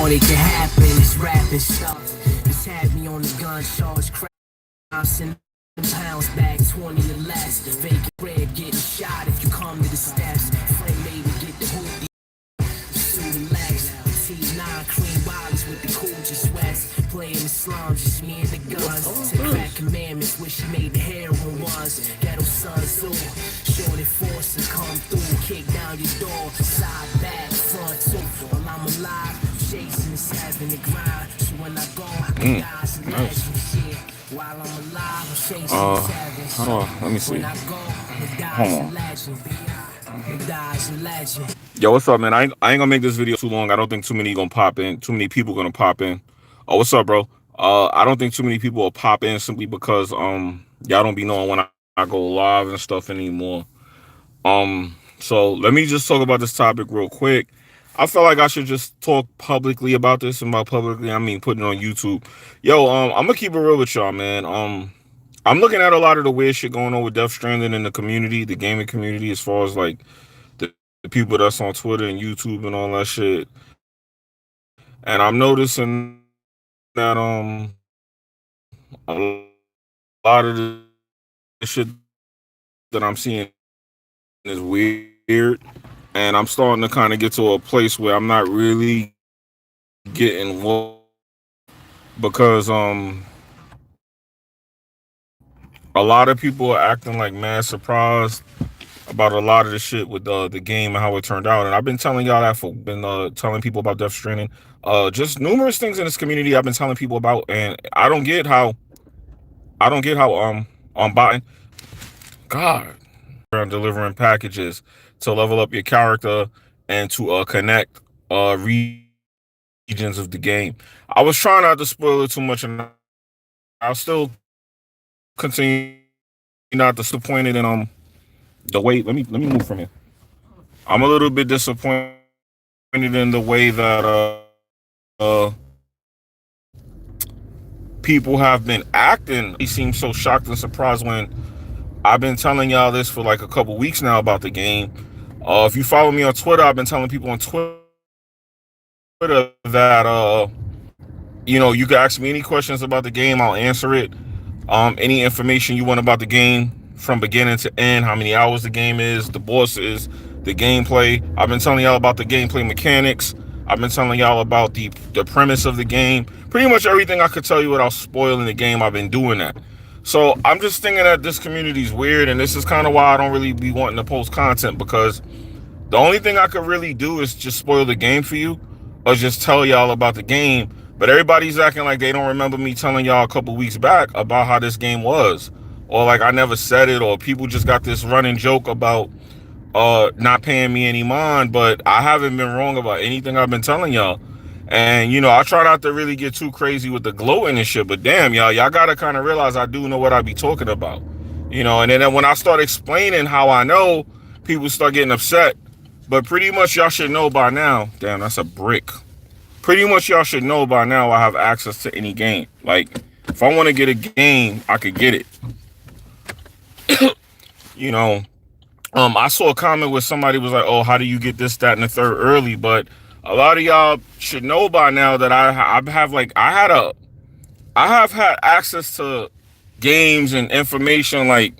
thought it could happen. This rapping stuff, this had me on the gun charge. Send pounds back, 20 or less. Fake bread getting shot if you come to the steps. Flame made to get the hoopty. Suit and legs. T9 cream bodies with the coochie sweats. Playing the slums, just me and the guns. To crack commandments, wish he made the heroin ones. Ghetto sons too. Short enforcers come through, kick down your door. Side, back, front too. While I'm alive, chasing this having the grind. So when I go, I can die as a legend. Shit. While I'm alive, I'm chasing the savage. Hold on, let me see. When I go, the die is a legend. The die is a legend. Yo, what's up, man? I ain't gonna make this video too long. I don't think too many gonna pop in. Too many people gonna pop in. Oh, what's up, bro? I don't think too many people will pop in simply because y'all don't be knowing when I go live and stuff anymore. So let me just talk about this topic real quick. I feel like I should just talk publicly about this, and by publicly I mean putting it on YouTube. Yo, I'm gonna keep it real with y'all, man. I'm looking at a lot of the weird shit going on with Death Stranding in the community, the gaming community, as far as like the people that's on Twitter and YouTube and all that shit. And I'm noticing that a lot of the shit that I'm seeing is weird. And I'm starting to kind of get to a place where I'm not really getting woke because a lot of people are acting like mad surprised about a lot of the shit with the game and how it turned out. And I've been telling y'all that telling people about Death Stranding. Just numerous things in this community I've been telling people about, and I don't get how I'm buying God around delivering packages to level up your character and to connect regions of the game. I was trying not to spoil it too much, and I'll still continue not disappointed in the way. Let me move from here. I'm a little bit disappointed in the way that people have been acting. They seem so shocked and surprised when I've been telling y'all this for like a couple weeks now about the game. If you follow me on Twitter, I've been telling people on Twitter that you can ask me any questions about the game, I'll answer it. Any information you want about the game from beginning to end, how many hours the game is, the bosses, the gameplay. I've been telling y'all about the gameplay mechanics. I've been telling y'all about the premise of the game. Pretty much everything I could tell you without spoiling the game, I've been doing that. So I'm just thinking that this community is weird, and this is kind of why I don't really be wanting to post content, because the only thing I could really do is just spoil the game for you or just tell y'all about the game. But everybody's acting like they don't remember me telling y'all a couple weeks back about how this game was, or like I never said it, or people just got this running joke about not paying me any mind. But I haven't been wrong about anything I've been telling y'all. And I try not to really get too crazy with the gloating and shit, but damn, y'all gotta kind of realize I do know what I be talking about. And then when I start explaining how I know, people start getting upset. But pretty much y'all should know by now. Damn, that's a brick. Pretty much y'all should know by now I have access to any game. Like, if I want to get a game, I could get it. I saw a comment where somebody was like, oh, how do you get this, that, and the third early? But a lot of y'all should know by now that I have had access to games and information like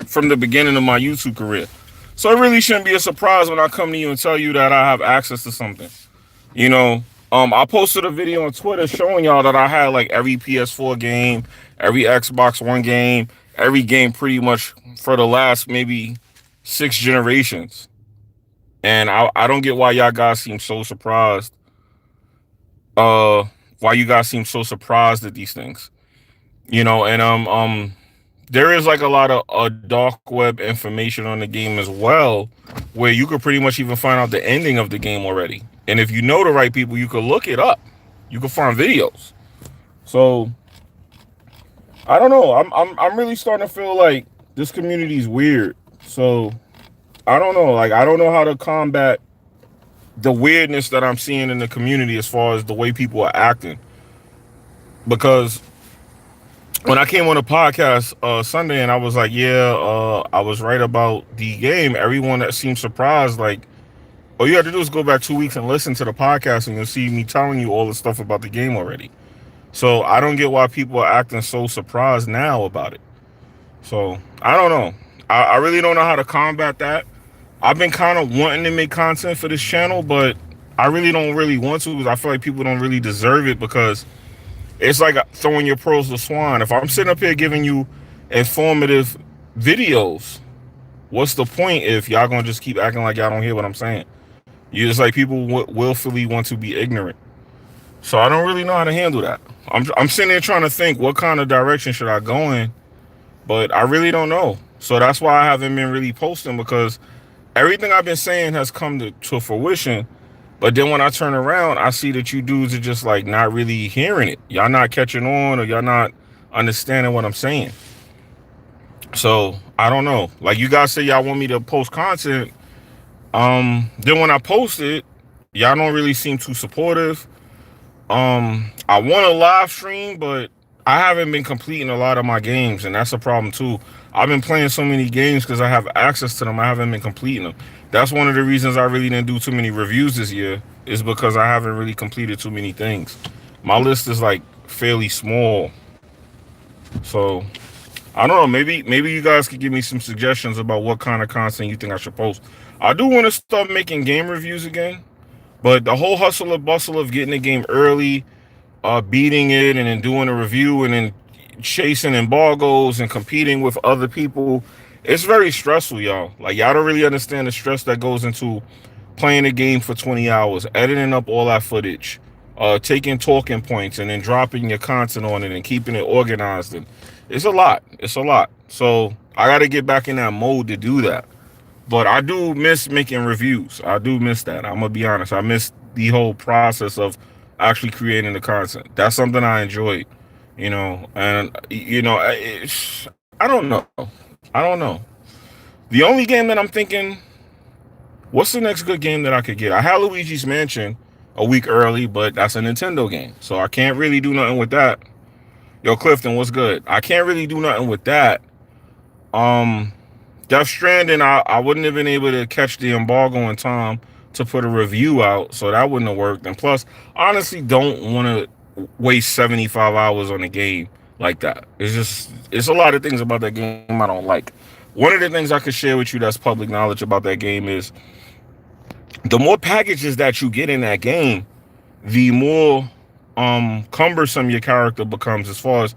from the beginning of my YouTube career. So it really shouldn't be a surprise when I come to you and tell you that I have access to something. I posted a video on Twitter showing y'all that I had like every PS4 game, every Xbox One game, every game pretty much for the last maybe 6 generations. And I don't get why y'all guys seem so surprised. Why you guys seem so surprised at these things. And there is like a lot of dark web information on the game as well, where you could pretty much even find out the ending of the game already. And if you know the right people, you could look it up. You can find videos. So I don't know. I'm really starting to feel like this community is weird. So I don't know. Like, I don't know how to combat the weirdness that I'm seeing in the community as far as the way people are acting. Because when I came on a podcast Sunday and I was like, I was right about the game, everyone that seemed surprised, like, All you have to do is go back 2 weeks and listen to the podcast, and you'll see me telling you all the stuff about the game already. So I don't get why people are acting so surprised now about it. So I don't know. I really don't know how to combat that. I've been kind of wanting to make content for this channel, but I really don't really want to because I feel like people don't really deserve it, because it's like throwing your pearls to swine. If I'm sitting up here giving you informative videos, what's the point if y'all gonna just keep acting like y'all don't hear what I'm saying? You just like people willfully want to be ignorant. So I don't really know how to handle that. I'm sitting there trying to think what kind of direction should I go in, but I really don't know. So that's why I haven't been really posting, because everything I've been saying has come to fruition. But then when I turn around, I see that you dudes are just like not really hearing it. Y'all not catching on, or y'all not understanding what I'm saying. So I don't know. Like, you guys say y'all want me to post content. Then when I post it, y'all don't really seem too supportive. I want to live stream, but I haven't been completing a lot of my games, and that's a problem too. I've been playing so many games because I have access to them. I haven't been completing them. That's one of the reasons I really didn't do too many reviews this year, is because I haven't really completed too many things. My list is like fairly small. So I don't know. Maybe you guys could give me some suggestions about what kind of content you think I should post. I do want to start making game reviews again, but the whole hustle and bustle of getting the game early, beating it, and then doing a review, and then chasing embargoes and competing with other people, it's very stressful, y'all. Like, y'all don't really understand the stress that goes into playing a game for 20 hours, editing up all that footage, taking talking points, and then dropping your content on it and keeping it organized. And it's a lot. It's a lot. So I got to get back in that mode to do that. But I do miss making reviews. I do miss that. I'm gonna be honest. I miss the whole process of actually creating the content. That's something I enjoyed, and I don't know. I don't know. The only game that I'm thinking, what's the next good game that I could get? I had Luigi's Mansion a week early, but that's a Nintendo game, so I can't really do nothing with that. Yo, Clifton, what's good? I can't really do nothing with that. Death Stranding, I wouldn't have been able to catch the embargo in time to put a review out, so that wouldn't have worked. And plus, I honestly don't want to waste 75 hours on a game like that. It's a lot of things about that game I don't like. One of the things I could share with you that's public knowledge about that game is the more packages that you get in that game, the more cumbersome your character becomes, as far as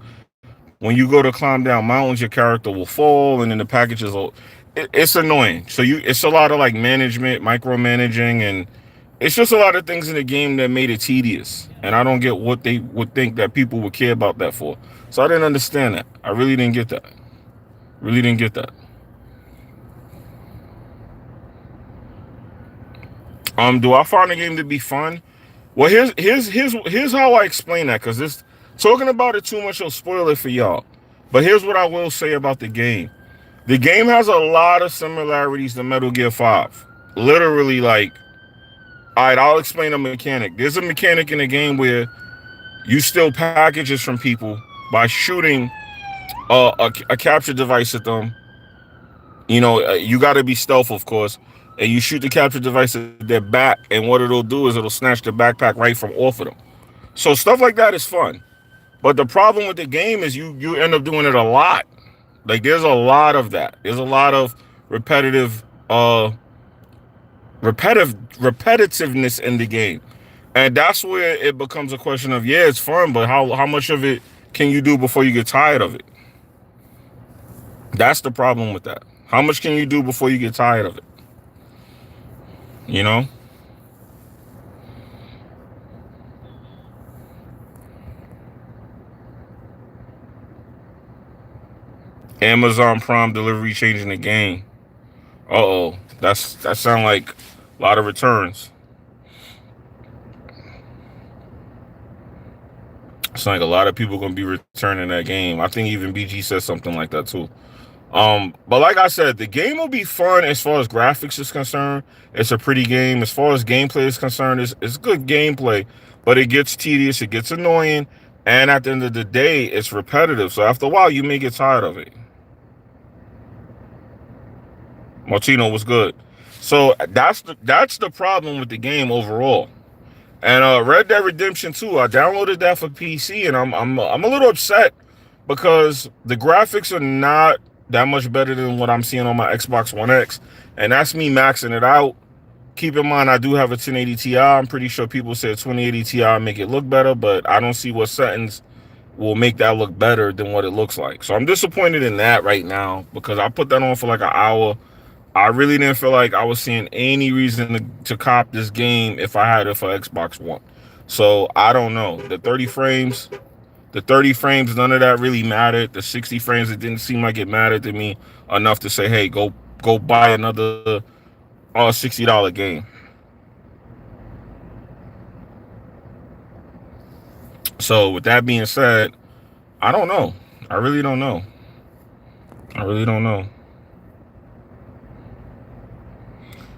when you go to climb down mountains, your character will fall, and then the packages will. It's annoying. So it's a lot of like management, micromanaging, and it's just a lot of things in the game that made it tedious. And I don't get what they would think that people would care about that for. So I didn't understand that. I really didn't get that. Really didn't get that. Do I find the game to be fun? Well, here's how I explain that, because this talking about it too much will spoil it for y'all. But here's what I will say about the game. The game has a lot of similarities to Metal Gear 5. Literally, like, all right, I'll explain a mechanic. There's a mechanic in the game where you steal packages from people by shooting a capture device at them. You got to be stealth, of course. And you shoot the capture device at their back, and what it'll do is it'll snatch the backpack right from off of them. So stuff like that is fun. But the problem with the game is you end up doing it a lot. Like, there's a lot of that. There's a lot of repetitiveness in the game. And that's where it becomes a question of, yeah, it's fun, but how much of it can you do before you get tired of it? That's the problem with that. How much can you do before you get tired of it? Amazon Prime delivery changing the game. Uh-oh. That sound like a lot of returns. It's like a lot of people gonna be returning that game. I think even BG said something like that too. But like I said, the game will be fun as far as graphics is concerned. It's a pretty game. As far as gameplay is concerned, it's good gameplay, but it gets tedious, it gets annoying, and at the end of the day, it's repetitive. So after a while, you may get tired of it. Martino was good. So So that's the problem with the game overall. And Red Dead Redemption 2, I downloaded that for PC, and I'm a little upset because the graphics are not that much better than what I'm seeing on my Xbox One X, and that's me maxing it out. Keep in mind, I do have a 1080 Ti. I'm pretty sure people said 2080 Ti make it look better, but I don't see what settings will make that look better than what it looks like. So I'm disappointed in that right now because I put that on for like an hour. I really didn't feel like I was seeing any reason to cop this game if I had it for Xbox One. So I don't know. The 30 frames, none of that really mattered. The 60 frames, it didn't seem like it mattered to me enough to say, hey, go buy another $60 game. So with that being said, I don't know. I really don't know. I really don't know.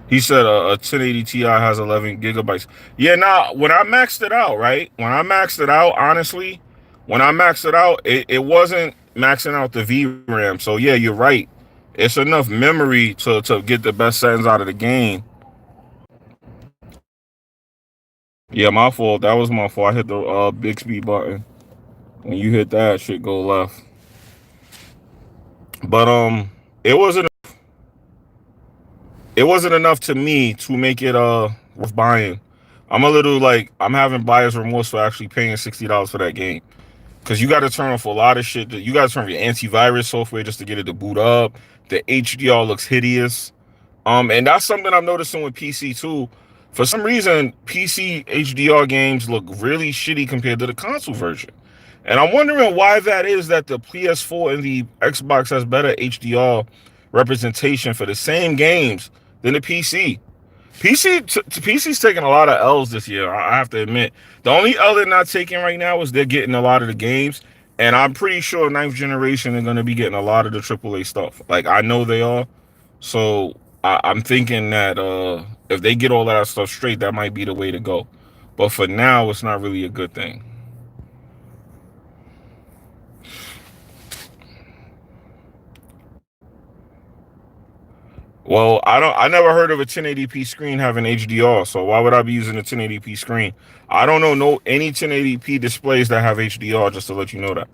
He said a 1080 Ti has 11 gigabytes. Yeah, now when I maxed it out, right? When I maxed it out, honestly, when I maxed it out, it wasn't maxing out the VRAM. So yeah, you're right. It's enough memory to get the best settings out of the game. Yeah, my fault. That was my fault. I hit the big speed button. When you hit that, shit go left. But it wasn't enough to me to make it worth buying. I'm a little like I'm having buyer's remorse for actually paying $60 for that game. Because you got to turn off a lot of shit. You got to turn off your antivirus software just to get it to boot up. The HDR looks hideous. And that's something I'm noticing with PC too. For some reason, PC HDR games look really shitty compared to the console version. And I'm wondering why that is, that the PS4 and the Xbox has better HDR representation for the same games than the PC. PC's taking a lot of L's this year, I have to admit. The only L they're not taking right now is they're getting a lot of the games. And I'm pretty sure ninth generation are going to be getting a lot of the AAA stuff. Like, I know they are. So I'm thinking that if they get all that stuff straight, that might be the way to go. But for now, it's not really a good thing. Well, I never heard of a 1080p screen having HDR, so why would I be using a 1080p screen? I don't know any 1080p displays that have HDR, just to let you know that.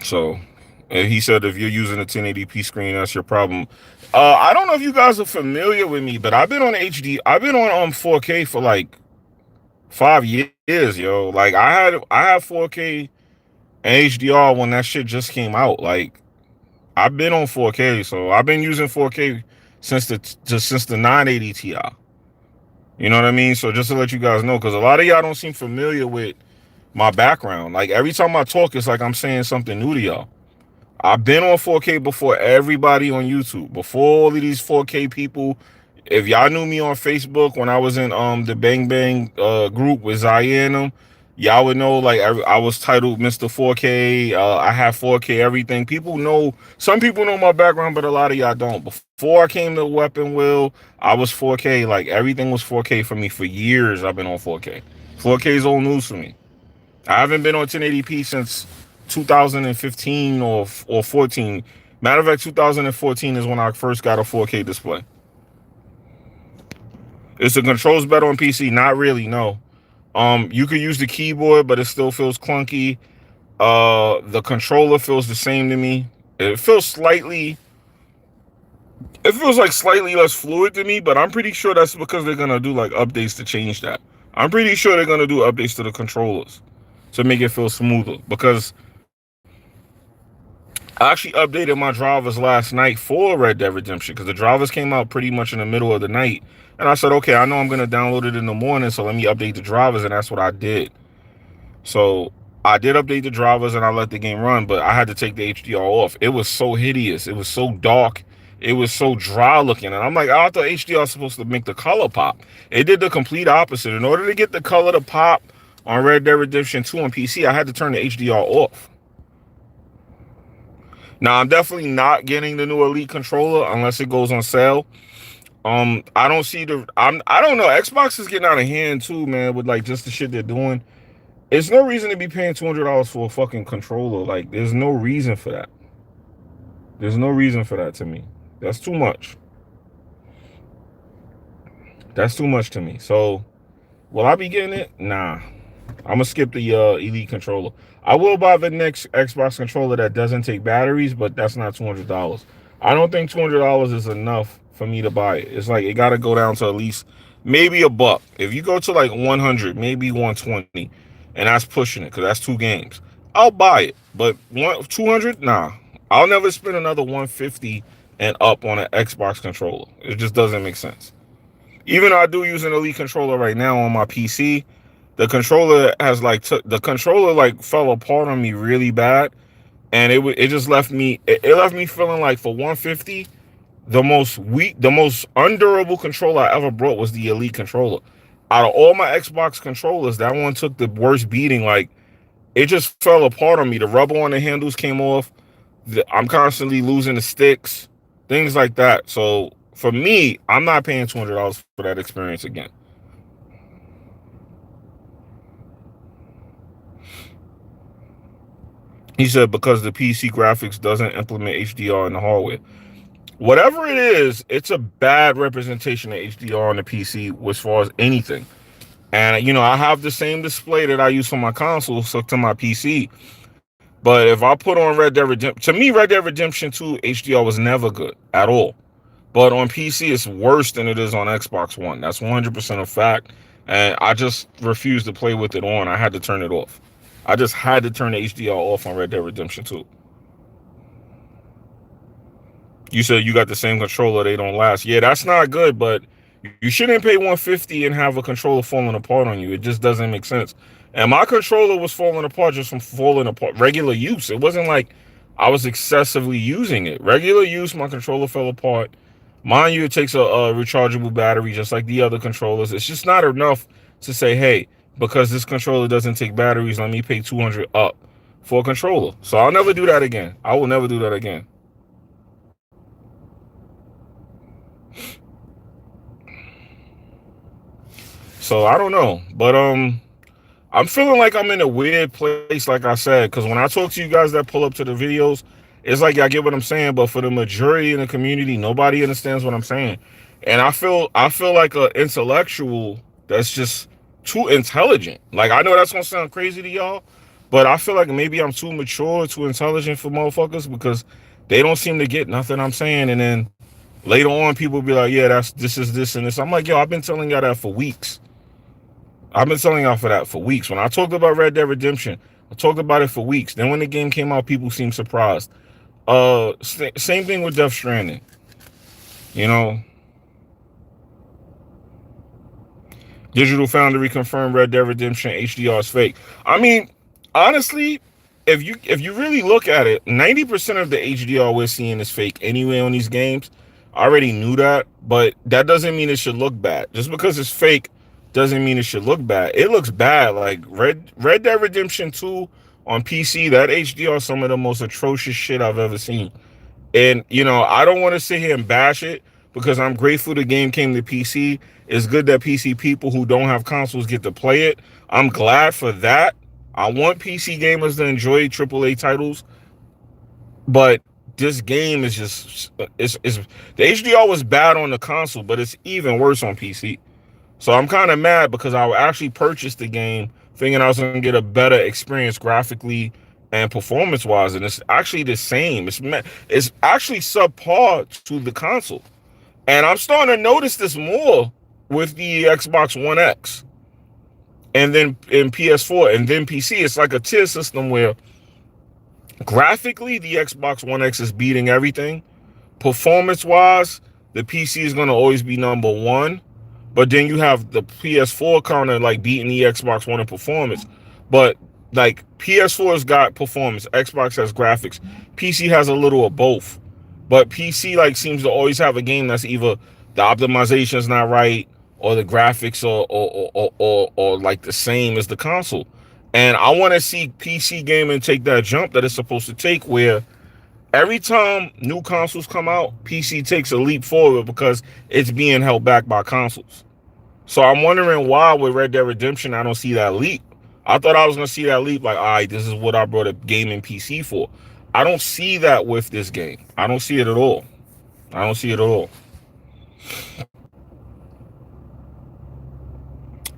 So, and he said if you're using a 1080p screen, that's your problem. I don't know if you guys are familiar with me, but I've been on 4K for like 5 years, yo. Like I had 4K and HDR when that shit just came out. Like I've been on 4K, so I've been using 4K since the 980 Ti. You know what I mean? So just to let you guys know, because a lot of y'all don't seem familiar with my background. Like every time I talk, it's like I'm saying something new to y'all. I've been on 4K before everybody on YouTube, before all of these 4K people. If y'all knew me on Facebook when I was in the Bang Bang group with Zaire and them, y'all would know like I was titled Mr. 4K. I have 4K everything. People know, some people know my background, but a lot of y'all don't. Before I came to Weapon Wheel, I was 4K. Like everything was 4K for me for years. I've been on 4K. 4K is old news for me. I haven't been on 1080p since 2015 or 14. Matter of fact, 2014 is when I first got a 4K display. Is the controls better on PC? Not really, no. You could use the keyboard, but it still feels clunky. The controller feels the same to me. It feels like slightly less fluid to me, but I'm pretty sure that's because they're gonna do like updates to change that. I'm pretty sure they're gonna do updates to the controllers to make it feel smoother, because I actually updated my drivers last night for Red Dead Redemption because the drivers came out pretty much in the middle of the night. And I said, okay, I know I'm going to download it in the morning, so let me update the drivers, and that's what I did. So I did update the drivers, and I let the game run, but I had to take the HDR off. It was so hideous. It was so dark. It was so dry looking. And I'm like, I thought HDR was supposed to make the color pop. It did the complete opposite. In order to get the color to pop on Red Dead Redemption 2 on PC, I had to turn the HDR off. Now, I'm definitely not getting the new Elite controller unless it goes on sale. I don't see I don't know. Xbox is getting out of hand too, man, with like just the shit they're doing. It's no reason to be paying $200 for a fucking controller. Like, there's no reason for that. There's no reason for that to me. That's too much. That's too much to me. So will I be getting it? Nah. I'm gonna skip the Elite controller. I will buy the next Xbox controller that doesn't take batteries, but that's not $200. I don't think $200 is enough for me to buy it. It's like it got to go down to at least maybe a buck. If you go to like 100, maybe 120, and that's pushing it because that's two games, I'll buy it. But 200, nah. I'll never spend another 150 and up on an Xbox controller. It just doesn't make sense. Even though I do use an Elite controller right now on my PC, the controller has like the controller like fell apart on me really bad, and it just left me it left me feeling like for 150, the most undurable controller I ever brought was the Elite controller. Out of all my Xbox controllers, that one took the worst beating. Like it just fell apart on me. The rubber on the handles came off. I'm constantly losing the sticks, things like that. So for me, I'm not paying $200 for that experience again. He said because the PC graphics doesn't implement HDR in the hardware. Whatever it is, it's a bad representation of HDR on the PC as far as anything. And I have the same display that I use for my console stuck to my PC. But if I put on Red Dead Redemption, to me, Red Dead Redemption 2 HDR was never good at all. But on PC, it's worse than it is on Xbox One. That's 100% a fact. And I just refused to play with it on. I had to turn it off. I just had to turn the HDR off on Red Dead Redemption 2. You said you got the same controller, they don't last. Yeah, that's not good, but you shouldn't pay 150 and have a controller falling apart on you. It just doesn't make sense. And my controller was falling apart just from falling apart. Regular use. It wasn't like I was excessively using it. Regular use, my controller fell apart. Mind you, it takes a rechargeable battery just like the other controllers. It's just not enough to say, hey, because this controller doesn't take batteries, let me pay 200 up for a controller. So I'll never do that again. I will never do that again. So I don't know, but I'm feeling like I'm in a weird place, like I said, because when I talk to you guys that pull up to the videos, it's like y'all get what I'm saying, but for the majority in the community, nobody understands what I'm saying. And I feel like an intellectual that's just too intelligent. Like I know that's gonna sound crazy to y'all, but I feel like maybe I'm too mature, too intelligent for motherfuckers because they don't seem to get nothing I'm saying. And then later on, people be like, yeah, this is this and this. I'm like, yo, I've been telling y'all that for weeks. I've been telling y'all for that for weeks. When I talked about Red Dead Redemption, I talked about it for weeks. Then when the game came out, people seemed surprised. Same thing with Death Stranding. You know, Digital Foundry confirmed Red Dead Redemption HDR is fake. I mean, honestly, if you really look at it, 90% of the HDR we're seeing is fake anyway on these games. I already knew that, but that doesn't mean it should look bad. Just because it's fake doesn't mean it should look bad. It looks bad. Like Red Dead Redemption 2 on PC, that HDR is some of the most atrocious shit I've ever seen. And I don't want to sit here and bash it because I'm grateful the game came to PC. It's good that PC people who don't have consoles get to play it. I'm glad for that. I want PC gamers to enjoy AAA titles, but this game is just it's the HDR was bad on the console, but it's even worse on PC. So I'm kind of mad because I actually purchased the game thinking I was going to get a better experience graphically and performance-wise, and it's actually the same. It's actually subpar to the console. And I'm starting to notice this more with the Xbox One X and then in PS4 and then PC. It's like a tier system where graphically the Xbox One X is beating everything. Performance-wise, the PC is going to always be number one. But then you have the PS4 kind of like beating the Xbox One in performance. But like PS4 has got performance, Xbox has graphics, PC has a little of both. But PC like seems to always have a game that's either the optimization is not right or the graphics or like the same as the console. And I want to see PC gaming take that jump that it's supposed to take, where every time new consoles come out, PC takes a leap forward because it's being held back by consoles. So I'm wondering why with Red Dead Redemption, I don't see that leap. I thought I was going to see that leap like, all right, this is what I brought a gaming PC for. I don't see that with this game. I don't see it at all. I don't see it at all.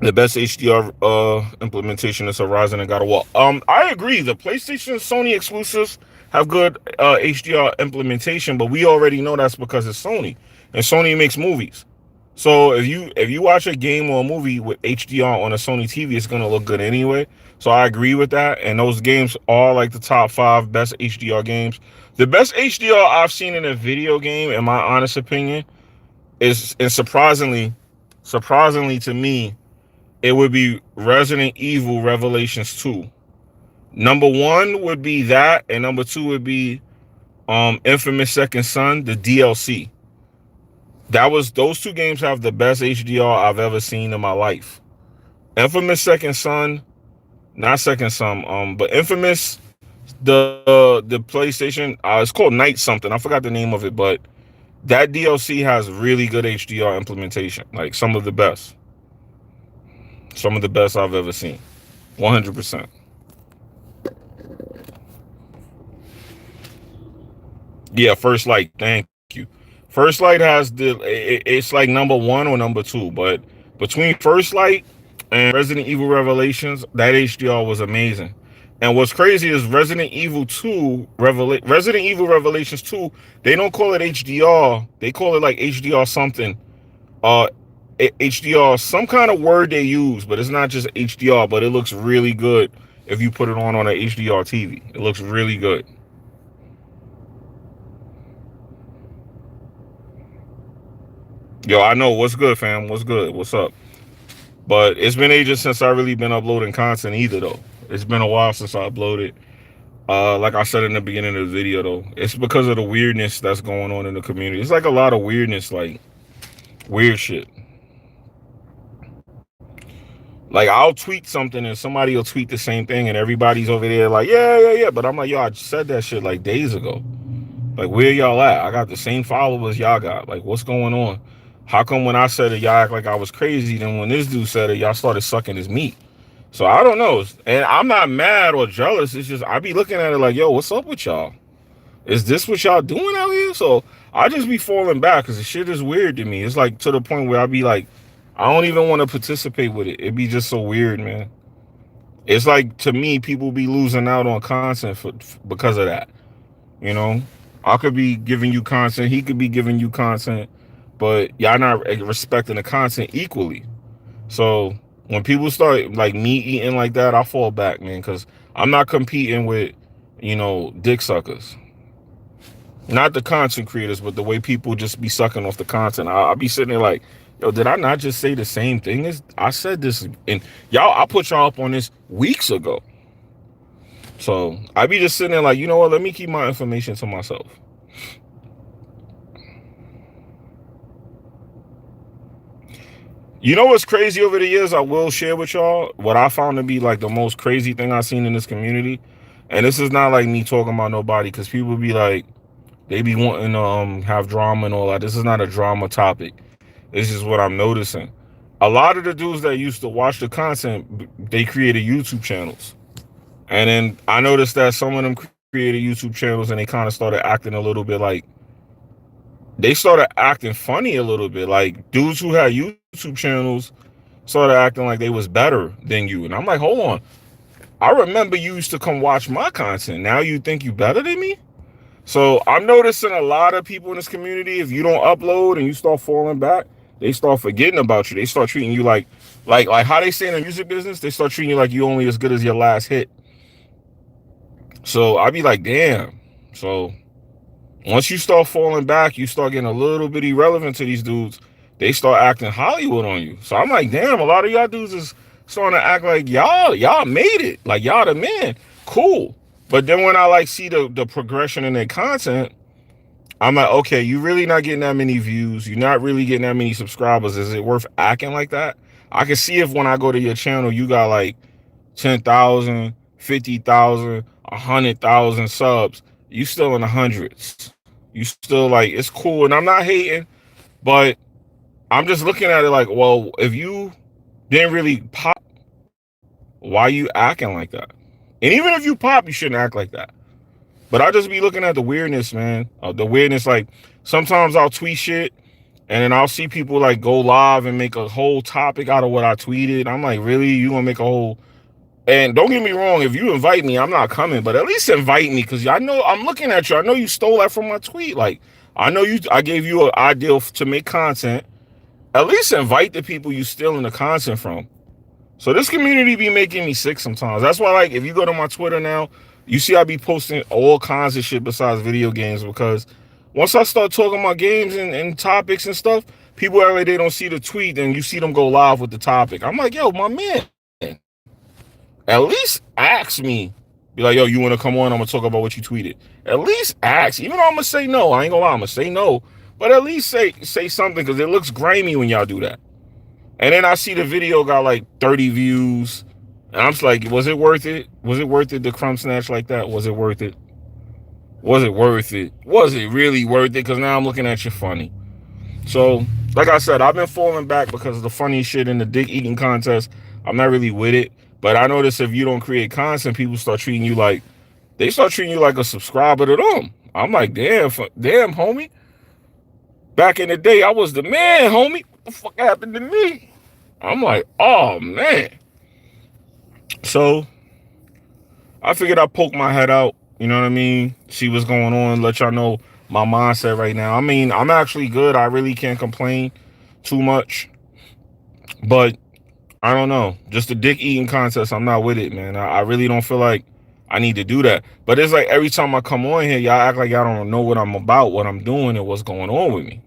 The best HDR implementation is Horizon and God of War. I agree. The PlayStation Sony exclusives have good HDR implementation, but we already know that's because it's Sony, and Sony makes movies. So if you watch a game or a movie with HDR on a Sony TV, it's gonna look good anyway. So I agree with that. And those games are like the top 5 best HDR games. The best HDR I've seen in a video game, in my honest opinion, is, and surprisingly to me, it would be Resident Evil Revelations 2. Number 1 would be that, and number 2 would be Infamous Second Son, the DLC. Those 2 games have the best HDR I've ever seen in my life. Infamous Second Son, not Second Son, but Infamous, the PlayStation, it's called Night something. I forgot the name of it, but that DLC has really good HDR implementation, like some of the best I've ever seen. 100%. Yeah, First Light. Thank you. First Light has it's like number 1 or number 2, but between First Light and Resident Evil Revelations, that HDR was amazing. And what's crazy is Resident Evil Revelations 2, they don't call it HDR. They call it like HDR something. HDR, some kind of word they use, but it's not just HDR, but it looks really good if you put it on an HDR TV. It looks really good. Yo, I know. What's good, fam? What's good? What's up? But it's been ages since I really been uploading content either, though. It's been a while since I uploaded. Like I said in the beginning of the video, though, it's because of the weirdness that's going on in the community. It's like a lot of weirdness, like weird shit. Like I'll tweet something and somebody will tweet the same thing and everybody's over there like, yeah. But I'm like, yo, I said that shit like days ago. Like, where y'all at? I got the same followers y'all got. Like, what's going on? How come when I said it, y'all act like I was crazy? Then when this dude said it, y'all started sucking his meat. So I don't know. And I'm not mad or jealous. It's just I be looking at it like, yo, what's up with y'all? Is this what y'all doing out here? So I just be falling back because the shit is weird to me. It's like to the point where I be like, I don't even want to participate with it. It be just so weird, man. It's like, to me, people be losing out on content because of that. You know? I could be giving you content. He could be giving you content. But y'all not respecting the content equally. So when people start like me eating like that, I fall back, man. Because I'm not competing with, dick suckers. Not the content creators, but the way people just be sucking off the content. I'll be sitting there like, yo, did I not just say the same thing as I said this? And y'all, I put y'all up on this weeks ago. So I be just sitting there like, you know what? Let me keep my information to myself. You know what's crazy over the years? I will share with y'all what I found to be like the most crazy thing I've seen in this community. And this is not like me talking about nobody, because people be like, they be wanting to have drama and all that. This is not a drama topic. It's just what I'm noticing. A lot of the dudes that used to watch the content, they created YouTube channels. And then I noticed that some of them created YouTube channels and they kind of started acting a little bit like, they started acting funny a little bit. Like dudes who had YouTube channels started acting like they was better than you. And I'm like, hold on. I remember you used to come watch my content. Now you think you better than me? So I'm noticing a lot of people in this community, if you don't upload and you start falling back, they start forgetting about you. They start treating you like how they say in the music business, they start treating you like you only as good as your last hit. So I be like, damn. So once you start falling back, you start getting a little bit irrelevant to these dudes. They start acting Hollywood on you. So I'm like, damn, a lot of y'all dudes is starting to act like y'all made it. Like y'all the man. Cool. But then when I like see the progression in their content, I'm like, okay, you really not getting that many views. You're not really getting that many subscribers. Is it worth acting like that? I can see if when I go to your channel, you got like 10,000, 50,000, 100,000 subs. You still in the hundreds. You still like, it's cool. And I'm not hating, but I'm just looking at it like, well, if you didn't really pop, why you acting like that? And even if you pop, you shouldn't act like that. But I just be looking at the weirdness, man. The weirdness, like sometimes I'll tweet shit and then I'll see people like go live and make a whole topic out of what I tweeted. I'm like, really? You gonna make a whole? And don't get me wrong, if you invite me, I'm not coming, but at least invite me, because I know I'm looking at you. I know you stole that from my tweet. Like, I know I gave you an idea to make content. At least invite the people you stealing the content from. So this community be making me sick sometimes. That's why, like, if you go to my Twitter now, you see I be posting all kinds of shit besides video games, because once I start talking about games and topics and stuff, people act like they don't see the tweet, and you see them go live with the topic. I'm like, yo, my man, at least ask me. Be like, yo, you want to come on? I'm going to talk about what you tweeted. At least ask. Even though I'm going to say no. I ain't going to lie. I'm going to say no. But at least say something, because it looks grimy when y'all do that. And then I see the video got like 30 views. And I'm just like, was it worth it? Was it worth it to crumb snatch like that? Was it worth it? Was it worth it? Was it really worth it? Because now I'm looking at you funny. So, like I said, I've been falling back because of the funny shit in the dick eating contest. I'm not really with it. But I notice if you don't create content, people start treating you like, they start treating you like a subscriber to them. I'm like, damn, homie. Back in the day, I was the man, homie. What the fuck happened to me? I'm like, oh, man. So, I figured I'd poke my head out, you know what I mean? See what's going on, let y'all know my mindset right now. I mean, I'm actually good. I really can't complain too much. But I don't know. Just the dick eating contest, I'm not with it, man. I really don't feel like I need to do that. But it's like every time I come on here, y'all act like y'all don't know what I'm about, what I'm doing, and what's going on with me.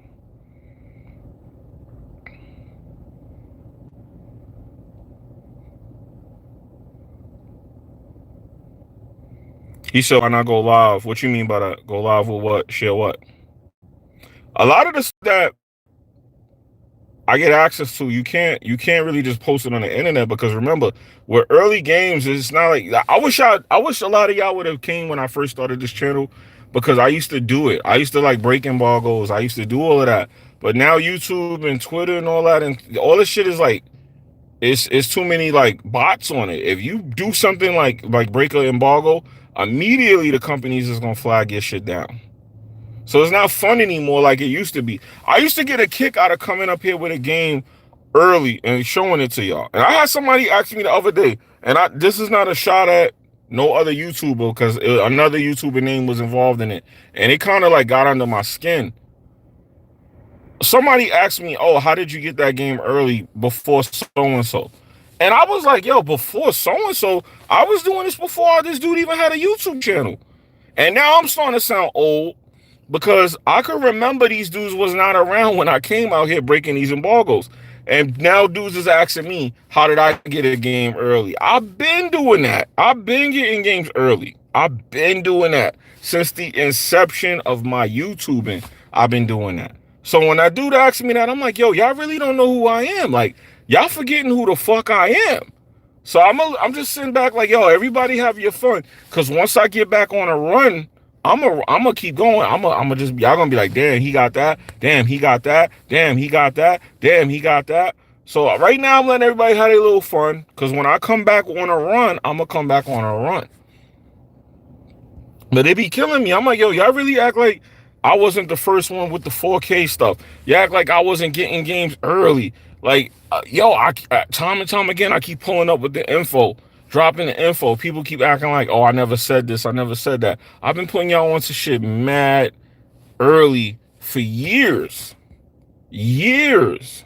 He said, why not go live? What you mean by that? Go live with what? Share what? A lot of the stuff that I get access to, you can't really just post it on the internet, because remember, with early games, it's not like I wish a lot of y'all would have came when I first started this channel, because I used to do it. I used to like break embargoes. I used to do all of that. But now YouTube and Twitter and all that and all this shit is like, it's too many like bots on it. If you do something like break an embargo, immediately the companies is gonna flag your shit down. So it's not fun anymore like it used to be. I used to get a kick out of coming up here with a game early and showing it to y'all. And I had somebody ask me the other day, and this is not a shot at no other YouTuber, because another YouTuber name was involved in it. And it kind of like got under my skin. Somebody asked me, oh, how did you get that game early before so-and-so? And I was like, yo, before so-and-so, I was doing this before this dude even had a YouTube channel. And now I'm starting to sound old, because I could remember these dudes was not around when I came out here breaking these embargoes. And now dudes is asking me, how did I get a game early? I've been doing that. I've been getting games early. I've been doing that. Since the inception of my YouTubing, I've been doing that. So when that dude asks me that, I'm like, yo, y'all really don't know who I am. Like, y'all forgetting who the fuck I am. So I'm just sitting back like, yo, everybody have your fun. Because once I get back on a run, I'm gonna keep going. I'm gonna just, y'all gonna be like, damn, he got that. Damn, he got that. Damn, he got that. Damn, he got that. So right now I'm letting everybody have a little fun, because when I come back on a run, I'm gonna come back on a run. But they be killing me. I'm like, yo, y'all really act like I wasn't the first one with the 4K stuff. Y'all act like I wasn't getting games early. Like, yo, time and time again, I keep pulling up with the info. Dropping the info. People keep acting like, oh, I never said this, I never said that. I've been putting y'all onto shit mad early for years. Years.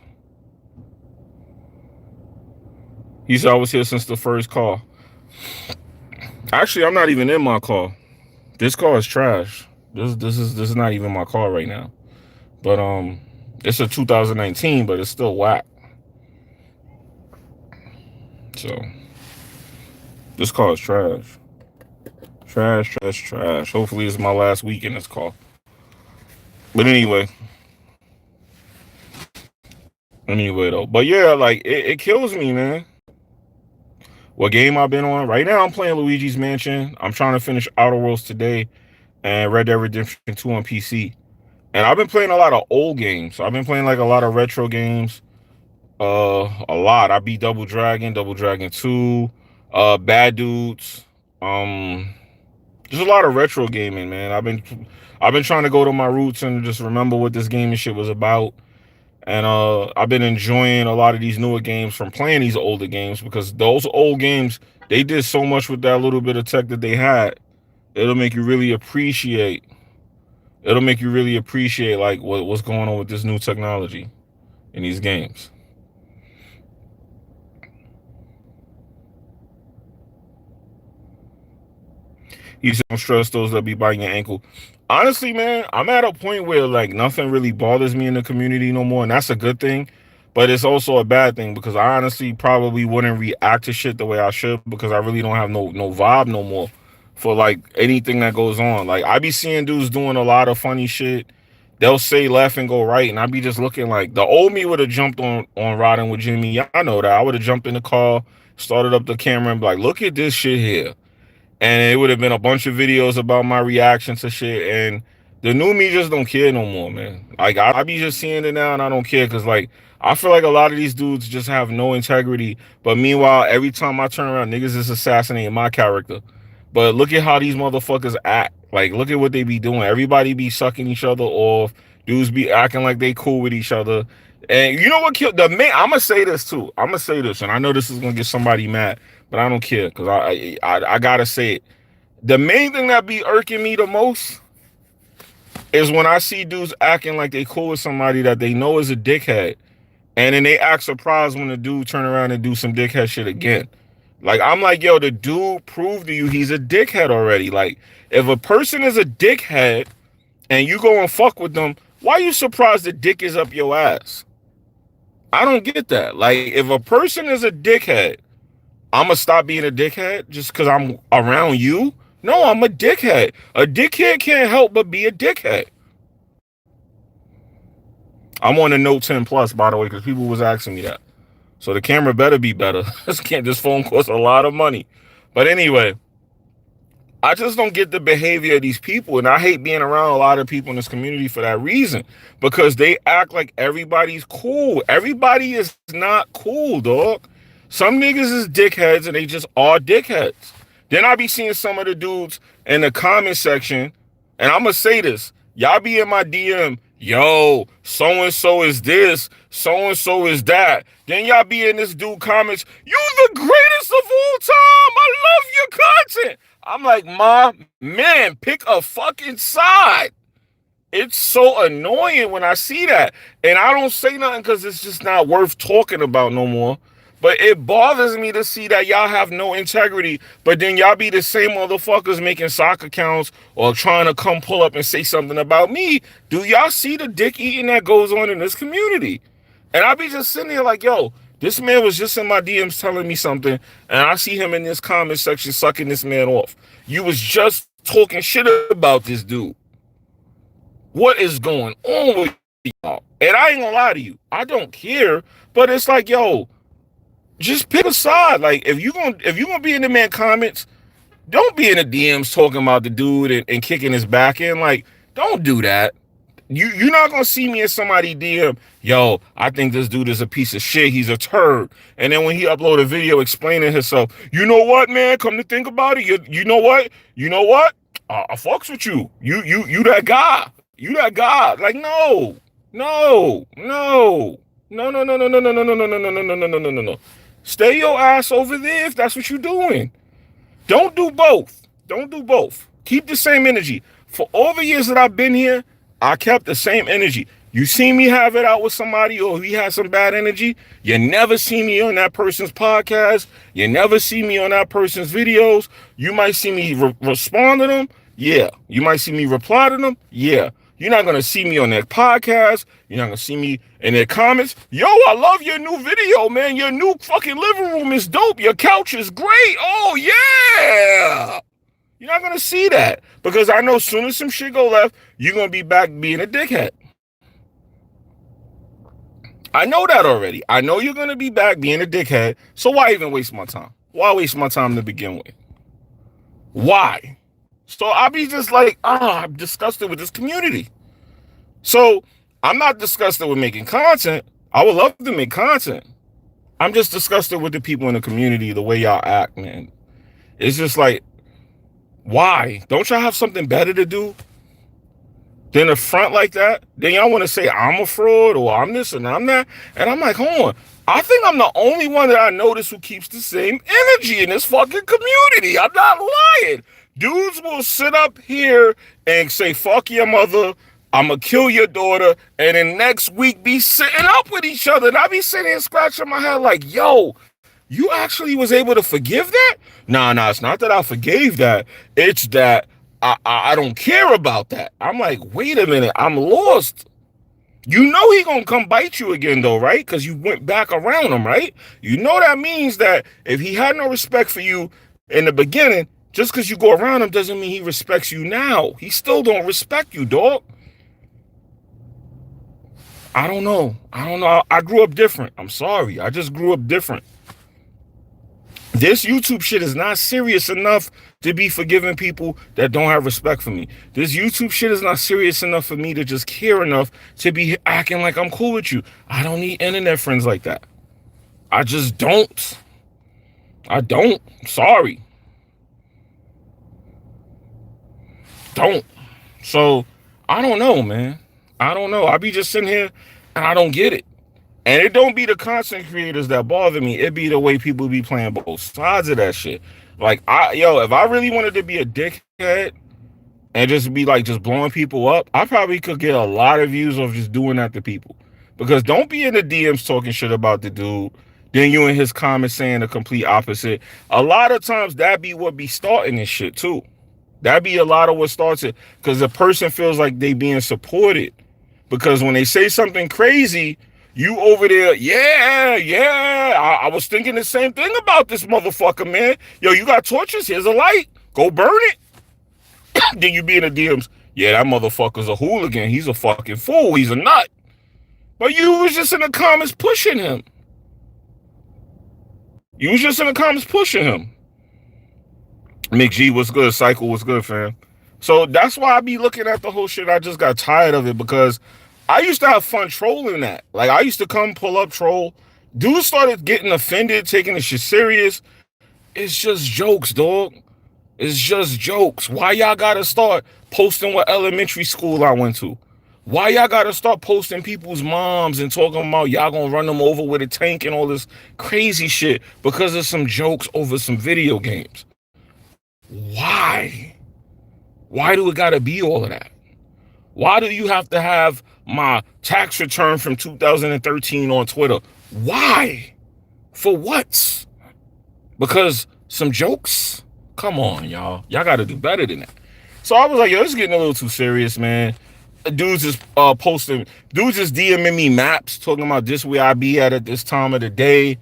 He said I was here since the first call. Actually, I'm not even in my car. This car is trash. This is not even my car right now. But it's a 2019, but it's still whack. So this car is trash. Trash. Hopefully it's my last week in this car. But anyway though. But yeah, like it kills me, man. What game I've been on? Right now I'm playing Luigi's Mansion. I'm trying to finish Outer Worlds today and Red Dead Redemption 2 on PC. And I've been playing a lot of old games. I've been playing like a lot of retro games. A lot. I beat Double Dragon 2, Bad Dudes. Just a lot of retro gaming, man. I've been trying to go to my roots and just remember what this gaming shit was about. And I've been enjoying a lot of these newer games from playing these older games because those old games, they did so much with that little bit of tech that they had. It'll make you really appreciate. It'll make you really appreciate like what's going on with this new technology in these games. You don't stress those that be biting your ankle. Honestly, man, I'm at a point where like nothing really bothers me in the community no more, and that's a good thing. But it's also a bad thing because I honestly probably wouldn't react to shit the way I should because I really don't have no vibe no more for like anything that goes on. Like I be seeing dudes doing a lot of funny shit. They'll say left and go right, and I be just looking like the old me would have jumped on riding with Jimmy. Yeah, I know that. I would have jumped in the car, started up the camera, and be like, look at this shit here, and it would have been a bunch of videos about my reaction to shit. And the new me just don't care no more, man. Like I be just seeing it now, and I don't care because like I feel like a lot of these dudes just have no integrity. But meanwhile, every time I turn around, niggas is assassinating my character. But look at how these motherfuckers act. Like look at what they be doing. Everybody be sucking each other off. Dudes be acting like they cool with each other. And you know what killed the man? I'm gonna say this too. I'm gonna say this, and I know this is gonna get somebody mad, but I don't care because I gotta say it. The main thing that be irking me the most is when I see dudes acting like they cool with somebody that they know is a dickhead, and then they act surprised when the dude turn around and do some dickhead shit again. Like I'm like, yo, the dude proved to you he's a dickhead already. Like if a person is a dickhead and you go and fuck with them, why are you surprised the dick is up your ass? I don't get that. Like if a person is a dickhead, I'm gonna stop being a dickhead just because I'm around you? No, I'm a dickhead. A dickhead can't help but be a dickhead. I'm on the Note 10 Plus, by the way, because people was asking me that. So the camera better be better. This phone costs a lot of money. But anyway, I just don't get the behavior of these people, and I hate being around a lot of people in this community for that reason, because they act like everybody's cool. Everybody is not cool, dog. Some niggas is dickheads, and they just are dickheads. Then I be seeing some of the dudes in the comment section, and I'm gonna say this, y'all be in my DM, yo, so-and-so is this, so-and-so is that. Then y'all be in this dude comments, you the greatest of all time, I love your content. I'm like, ma, man, pick a fucking side. It's so annoying when I see that. And I don't say nothing because it's just not worth talking about no more. But it bothers me to see that y'all have no integrity, but then y'all be the same motherfuckers making sock accounts or trying to come pull up and say something about me. Do y'all see the dick eating that goes on in this community? And I be just sitting there like, yo, this man was just in my DMs telling me something, and I see him in this comment section sucking this man off. You was just talking shit about this dude. What is going on with y'all? And I ain't gonna lie to you, I don't care, but it's like, yo, just pick a side. Like if you gonna be in the man comments, don't be in the DMs talking about the dude and kicking his back in. Like, don't do that. You're not gonna see me in somebody DM, yo, I think this dude is a piece of shit, he's a turd. And then when he upload a video explaining himself, you know what, man, come to think about it, you know what? I fucks with you. You that guy. You that guy. Like, no. No. No. No, no, no, no, no, no, no, no, no, no, no, no, no, no, no, no, no. Stay your ass over there if that's what you're doing. Don't do both. Don't do both. Keep the same energy. For all the years that I've been here, I kept the same energy. You see me have it out with somebody or he has some bad energy, you never see me on that person's podcast. You never see me on that person's videos. You might see me respond to them. Yeah. You might see me reply to them. Yeah. You're not going to see me on their podcast. You're not going to see me in their comments. Yo, I love your new video, man. Your new fucking living room is dope. Your couch is great. Oh, yeah. You're not going to see that because I know as soon as some shit go left, you're going to be back being a dickhead. I know that already. I know you're going to be back being a dickhead. So why even waste my time? Why waste my time to begin with? Why? So I'll be just like, I'm disgusted with this community. So I'm not disgusted with making content. I would love to make content. I'm just disgusted with the people in the community, the way y'all act, man. It's just like, Why? Don't y'all have something better to do than a front like that? Then y'all want to say I'm a fraud or I'm this and I'm that. And I'm like, hold on. I think I'm the only one that I notice who keeps the same energy in this fucking community. I'm not lying. Dudes will sit up here and say, fuck your mother, I'ma kill your daughter, and then next week be sitting up with each other. And I be sitting here scratching my head like, yo, you actually was able to forgive that? Nah, it's not that I forgave that. It's that I don't care about that. I'm like, wait a minute, I'm lost. You know he gonna come bite you again though, right? Because you went back around him, right? You know that means that if he had no respect for you in the beginning, just because you go around him doesn't mean he respects you now. He still don't respect you, dog. I don't know. I grew up different. I'm sorry. I just grew up different. This YouTube shit is not serious enough to be forgiving people that don't have respect for me. This YouTube shit is not serious enough for me to just care enough to be acting like I'm cool with you. I don't need internet friends like that. I just don't. I don't. Sorry. Don't. So, I don't know, man. I don't know. I be just sitting here and I don't get it. And it don't be the content creators that bother me. It be the way people be playing both sides of that shit. Like, if I really wanted to be a dickhead and just be like just blowing people up, I probably could get a lot of views of just doing that to people. Because don't be in the DMs talking shit about the dude, then you in his comments saying the complete opposite. A lot of times that be what be starting this shit too. That be a lot of what starts it. Because the person feels like they being supported. Because when they say something crazy, you over there, I was thinking the same thing about this motherfucker, man. Yo, you got torches? Here's a light. Go burn it. Then you be in the DMs, yeah, that motherfucker's a hooligan. He's a fucking fool. He's a nut. But you was just in the comments pushing him. Mick G, what's good? Cycle, what's good, fam? So that's why I be looking at the whole shit. I just got tired of it because I used to have fun trolling that. Like, I used to come pull up troll. Dudes started getting offended, taking the shit serious. It's just jokes, dog. It's just jokes. Why y'all gotta start posting what elementary school I went to? Why y'all gotta start posting people's moms and talking about y'all gonna run them over with a tank and all this crazy shit because of some jokes over some video games? Why? Why do it gotta be all of that? Why do you have to have my tax return from 2013 on Twitter? Why? For what? Because some jokes? Come on, y'all. Y'all got to do better than that. So I was like, yo, this is getting a little too serious, man. Dudes is DMing me maps talking about this where I be at this time of the day.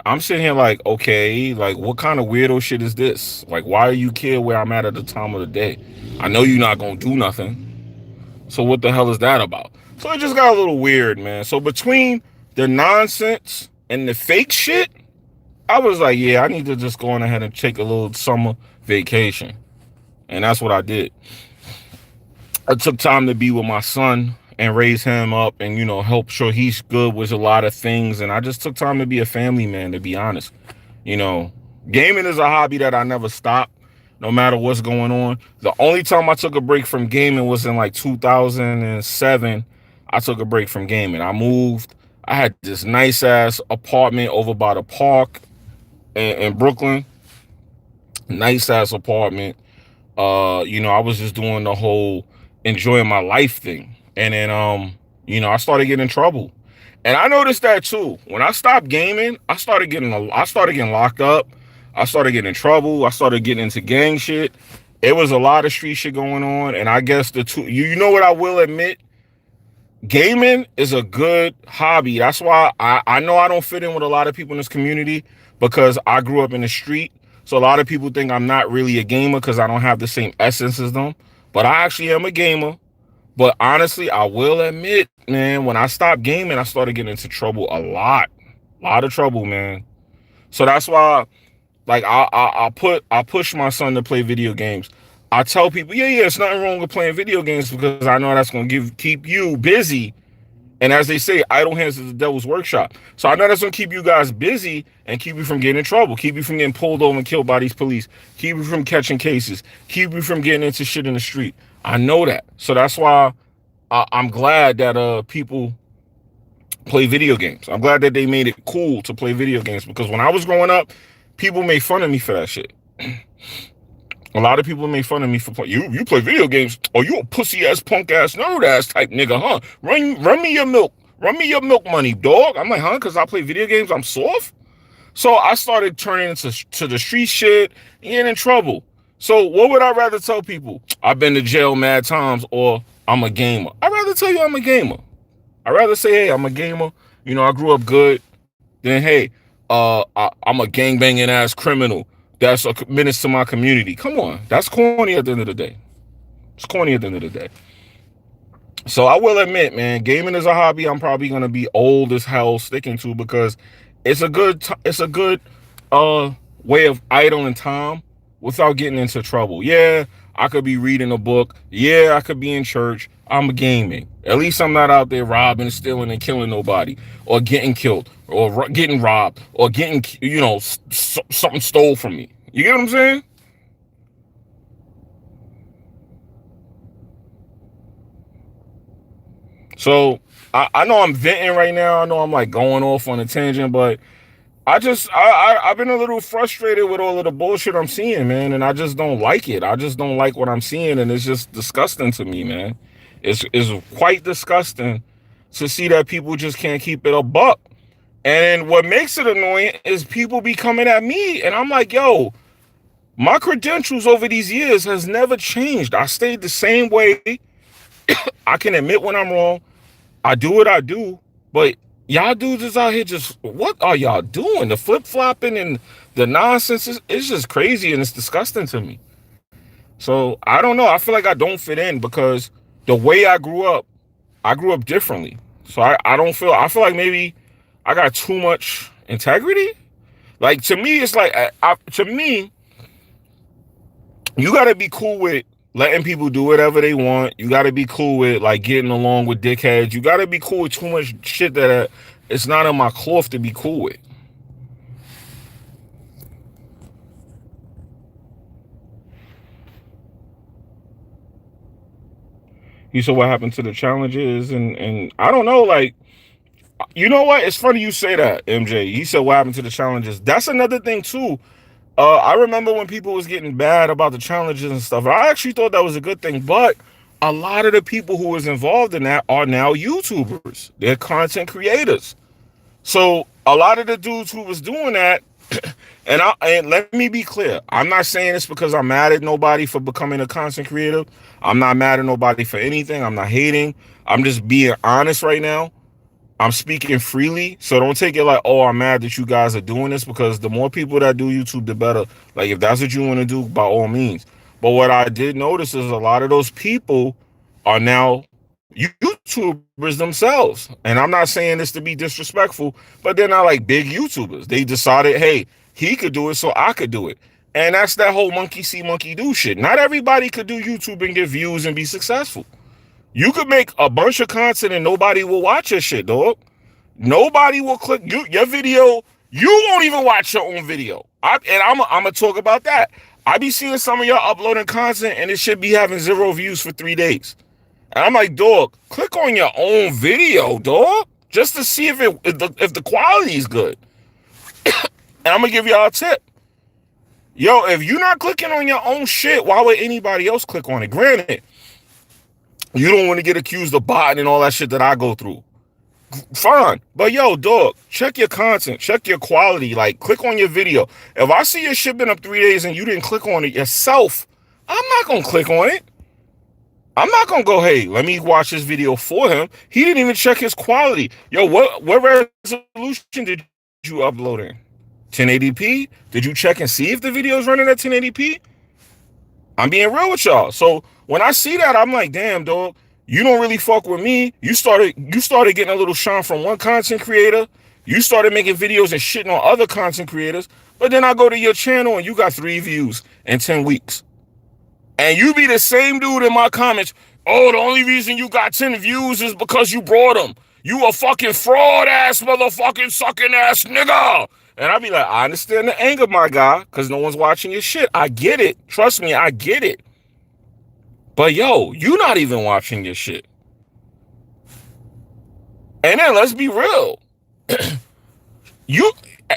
I'm sitting here like, okay, like what kind of weirdo shit is this? Like, why do you care where I'm at the time of the day? I know you're not going to do nothing. So what the hell is that about? So it just got a little weird, man. So between the nonsense and the fake shit, I was like, yeah, I need to just go on ahead and take a little summer vacation. And that's what I did. I took time to be with my son and raise him up and, help sure he's good with a lot of things. And I just took time to be a family man, to be honest. Gaming is a hobby that I never stopped, no matter what's going on. The only time I took a break from gaming was in like 2007. I took a break from gaming. I moved. I had this nice ass apartment over by the park in Brooklyn. Nice ass apartment. I was just doing the whole enjoying my life thing. And then, I started getting in trouble. And I noticed that too. When I stopped gaming, I started getting locked up. I started getting in trouble. I started getting into gang shit. It was a lot of street shit going on. And I guess you know what I will admit? Gaming is a good hobby. That's why I know I don't fit in with a lot of people in this community because I grew up in the street. So a lot of people think I'm not really a gamer because I don't have the same essence as them. But I actually am a gamer. But honestly, I will admit, man, when I stopped gaming, I started getting into trouble a lot. A lot of trouble, man. So that's why, like, I push my son to play video games. I tell people, yeah, it's nothing wrong with playing video games because I know that's going to keep you busy And as they say, idle hands is the devil's workshop. So I know that's gonna keep you guys busy and keep you from getting in trouble, keep you from getting pulled over and killed by these police, keep you from catching cases, keep you from getting into shit in the street. I know that. So that's why I'm glad that people play video games. I'm glad that they made it cool to play video games, because when I was growing up, people made fun of me for that shit. A lot of people made fun of me for you play video games. Oh, you a pussy ass, punk ass, nerd ass type nigga, huh? Run me your milk. Run me your milk money, dog. I'm like, huh? Because I play video games, I'm soft? So I started turning to the street shit and getting in trouble. So what would I rather tell people? I've been to jail mad times, or I'm a gamer. I'd rather tell you I'm a gamer. I'd rather say, hey, I'm a gamer. You know, I grew up good. Then, hey, I'm a gangbanging ass criminal that's a menace to my community. Come on. That's corny at the end of the day. It's corny at the end of the day. So I will admit, man, gaming is a hobby I'm probably going to be old as hell sticking to, because it's a good way of idling time without getting into trouble. Yeah, I could be reading a book. Yeah, I could be in church. I'm gaming. At least I'm not out there robbing, stealing, and killing nobody, or getting killed, or getting robbed, or getting, something stole from me. You get what I'm saying? So I know I'm venting right now. I know I'm like going off on a tangent, but I've been a little frustrated with all of the bullshit I'm seeing, man, and I just don't like it. I just don't like what I'm seeing, and it's just disgusting to me, man. It's quite disgusting to see that people just can't keep it a buck. And what makes it annoying is people be coming at me, and I'm like, yo, my credentials over these years has never changed. I stayed the same way. I can admit when I'm wrong. I do what I do, but y'all dudes is out here just, what are y'all doing? The flip-flopping and the nonsense, it's just crazy, and it's disgusting to me. So I don't know. I feel like I don't fit in, because the way I grew up differently. So I feel like maybe I got too much integrity. Like, to me, it's like, to me, you got to be cool with letting people do whatever they want. You got to be cool with, like, getting along with dickheads. You got to be cool with too much shit that it's not in my cloth to be cool with. You said what happened to the challenges, and I don't know, like, you know what? It's funny you say that, MJ. He said what happened to the challenges. That's another thing too. I remember when people was getting bad about the challenges and stuff. I actually thought that was a good thing, but a lot of the people who was involved in that are now YouTubers. They're content creators. So a lot of the dudes who was doing that, and let me be clear, I'm not saying this because I'm mad at nobody for becoming a content creator. I'm not mad at nobody for anything. I'm not hating. I'm just being honest right now. I'm speaking freely, so don't take it like, oh, I'm mad that you guys are doing this, because the more people that do YouTube, the better. Like, if that's what you want to do, by all means. But what I did notice is a lot of those people are now YouTubers themselves. And I'm not saying this to be disrespectful, but they're not like big YouTubers. They decided, hey, he could do it, so I could do it. And that's that whole monkey see, monkey do shit. Not everybody could do YouTube and get views and be successful. You could make a bunch of content and nobody will watch your shit, dog. Nobody will click your video. You won't even watch your own video. I'm gonna talk about that. I be seeing some of y'all uploading content and it should be having 0 views for 3 days. And I'm like, dog, click on your own video, dog, just to see if the quality is good. And I'm gonna give y'all a tip. Yo, if you're not clicking on your own shit, why would anybody else click on it? Granted, you don't want to get accused of botting and all that shit that I go through. Fine. But yo, dog, check your content. Check your quality. Like, click on your video. If I see your shit been up 3 days and you didn't click on it yourself, I'm not going to click on it. I'm not going to go, hey, let me watch this video for him. He didn't even check his quality. Yo, what resolution did you upload in? 1080p? Did you check and see if the video is running at 1080p? I'm being real with y'all. So when I see that, I'm like, damn, dog, you don't really fuck with me. You started getting a little shine from one content creator. You started making videos and shitting on other content creators. But then I go to your channel and you got 3 views in 10 weeks. And you be the same dude in my comments. Oh, the only reason you got 10 views is because you brought them. You a fucking fraud ass motherfucking sucking ass nigga. And I be like, I understand the anger, my guy, because no one's watching your shit. I get it. Trust me, I get it. But yo, you not even watching your shit. And then let's be real.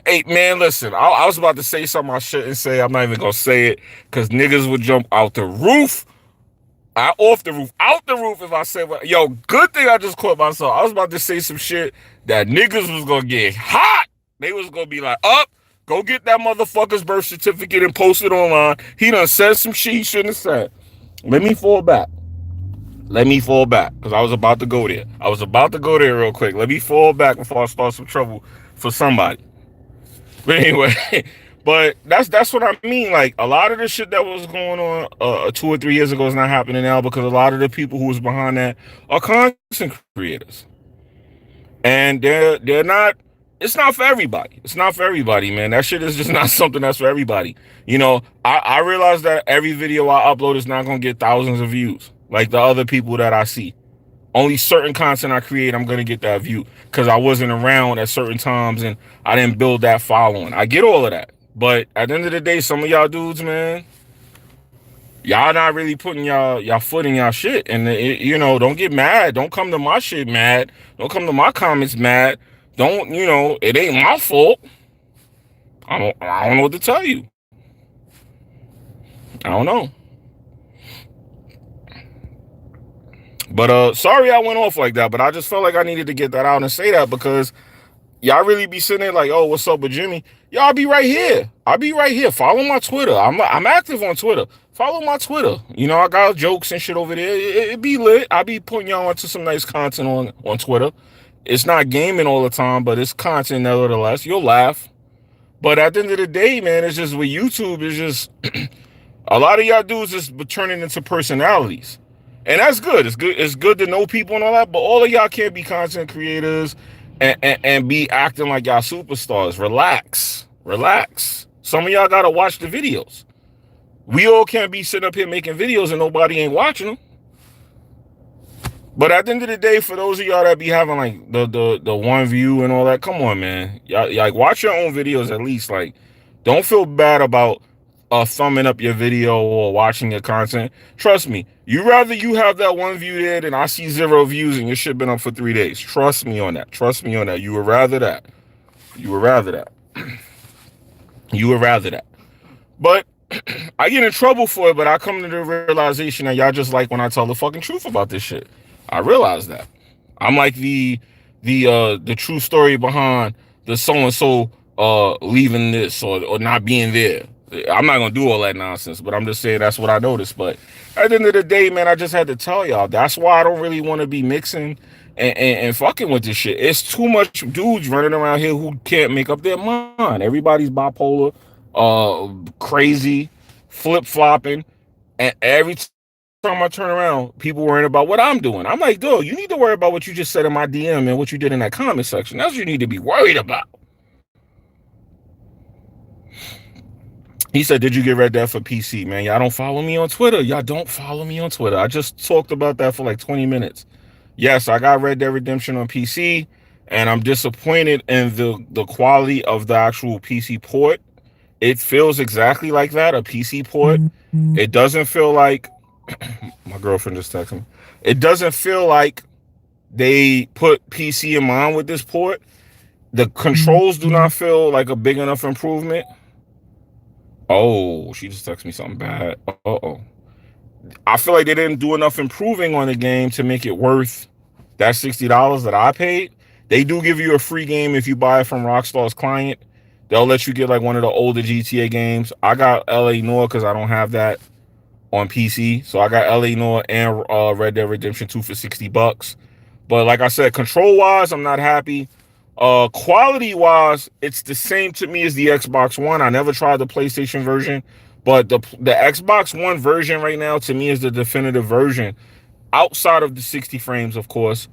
Hey man, listen, I was about to say something I shouldn't say. I'm not even gonna say it because niggas would jump out the roof. Out the roof if I say what. Yo, good thing I just caught myself. I was about to say some shit that niggas was gonna get hot. They was gonna be like, up, go get that motherfucker's birth certificate and post it online. He done said some shit he shouldn't have said. Let me fall back. Because I was about to go there. Real quick. Let me fall back before I start some trouble for somebody. But anyway, but that's what I mean. Like, a lot of the shit that was going on 2 or 3 years ago is not happening now because a lot of the people who was behind that are content creators. And they're not, it's not for everybody. It's not for everybody, man. That shit is just not something that's for everybody. You know, I realize that every video I upload is not going to get thousands of views like the other people that I see. Only certain content I create, I'm going to get that view because I wasn't around at certain times and I didn't build that following. I get all of that. But at the end of the day, some of y'all dudes, man, y'all not really putting y'all foot in y'all shit. And, you know, don't get mad. Don't come to my shit mad. Don't come to my comments mad. Don't, you know, it ain't my fault. I don't know what to tell you. I don't know. But sorry I went off like that, but I just felt like I needed to get that out and say that because y'all really be sitting there like, oh, what's up with Jimmy? Y'all be right here. I'll be right here. Follow my Twitter. I'm active on Twitter. Follow my Twitter. You know, I got jokes and shit over there. It be lit. I be putting y'all onto some nice content on Twitter. It's not gaming all the time, but it's content nevertheless. You'll laugh. But at the end of the day, man, it's just with YouTube, it's just a lot of y'all dudes is turning into personalities. And that's good. It's good to know people and all that, but all of y'all can't be content creators and be acting like y'all superstars. Relax. Some of y'all gotta watch the videos. We all can't be sitting up here making videos and nobody ain't watching them. But at the end of the day, for those of y'all that be having like the one view and all that, come on, man. Y'all like watch your own videos at least. Like, don't feel bad about thumbing up your video or watching your content. Trust me, you rather you have that one view there than I see 0 views and your shit been up for 3 days. Trust me on that. You would rather that. You would rather that. But I get in trouble for it, but I come to the realization that y'all just like when I tell the fucking truth about this shit. I realize that. I'm like the true story behind the so-and-so leaving this or not being there. I'm not gonna do all that nonsense, but I'm just saying that's what I noticed. But at the end of the day, man, I just had to tell y'all. That's why I don't really want to be mixing and fucking with this shit. It's too much dudes running around here who can't make up their mind. Everybody's bipolar, crazy, flip-flopping, and every time I turn around, people worrying about what I'm doing. I'm like, dude, you need to worry about what you just said in my DM and what you did in that comment section. That's what you need to be worried about. He said, did you get Red Dead for PC? Man, y'all don't follow me on Twitter. I just talked about that for like 20 minutes. Yes, I got Red Dead Redemption on PC, and I'm disappointed in the quality of the actual PC port. It feels exactly like that, a PC port. It doesn't feel like, my girlfriend just texted me. It doesn't feel like they put PC in mind with this port. The controls do not feel like a big enough improvement. Oh, she just texted me something bad. Uh-oh. I feel like they didn't do enough improving on the game to make it worth that $60 that I paid. They do give you a free game if you buy it from Rockstar's client. They'll let you get like one of the older GTA games. I got LA Noire because I don't have that on PC. So I got LA Noire and Red Dead Redemption 2 for $60. But like I said, control-wise, I'm not happy. Quality-wise, it's the same to me as the Xbox One. I never tried the PlayStation version, but the Xbox One version right now to me is the definitive version, outside of the 60 frames, of course.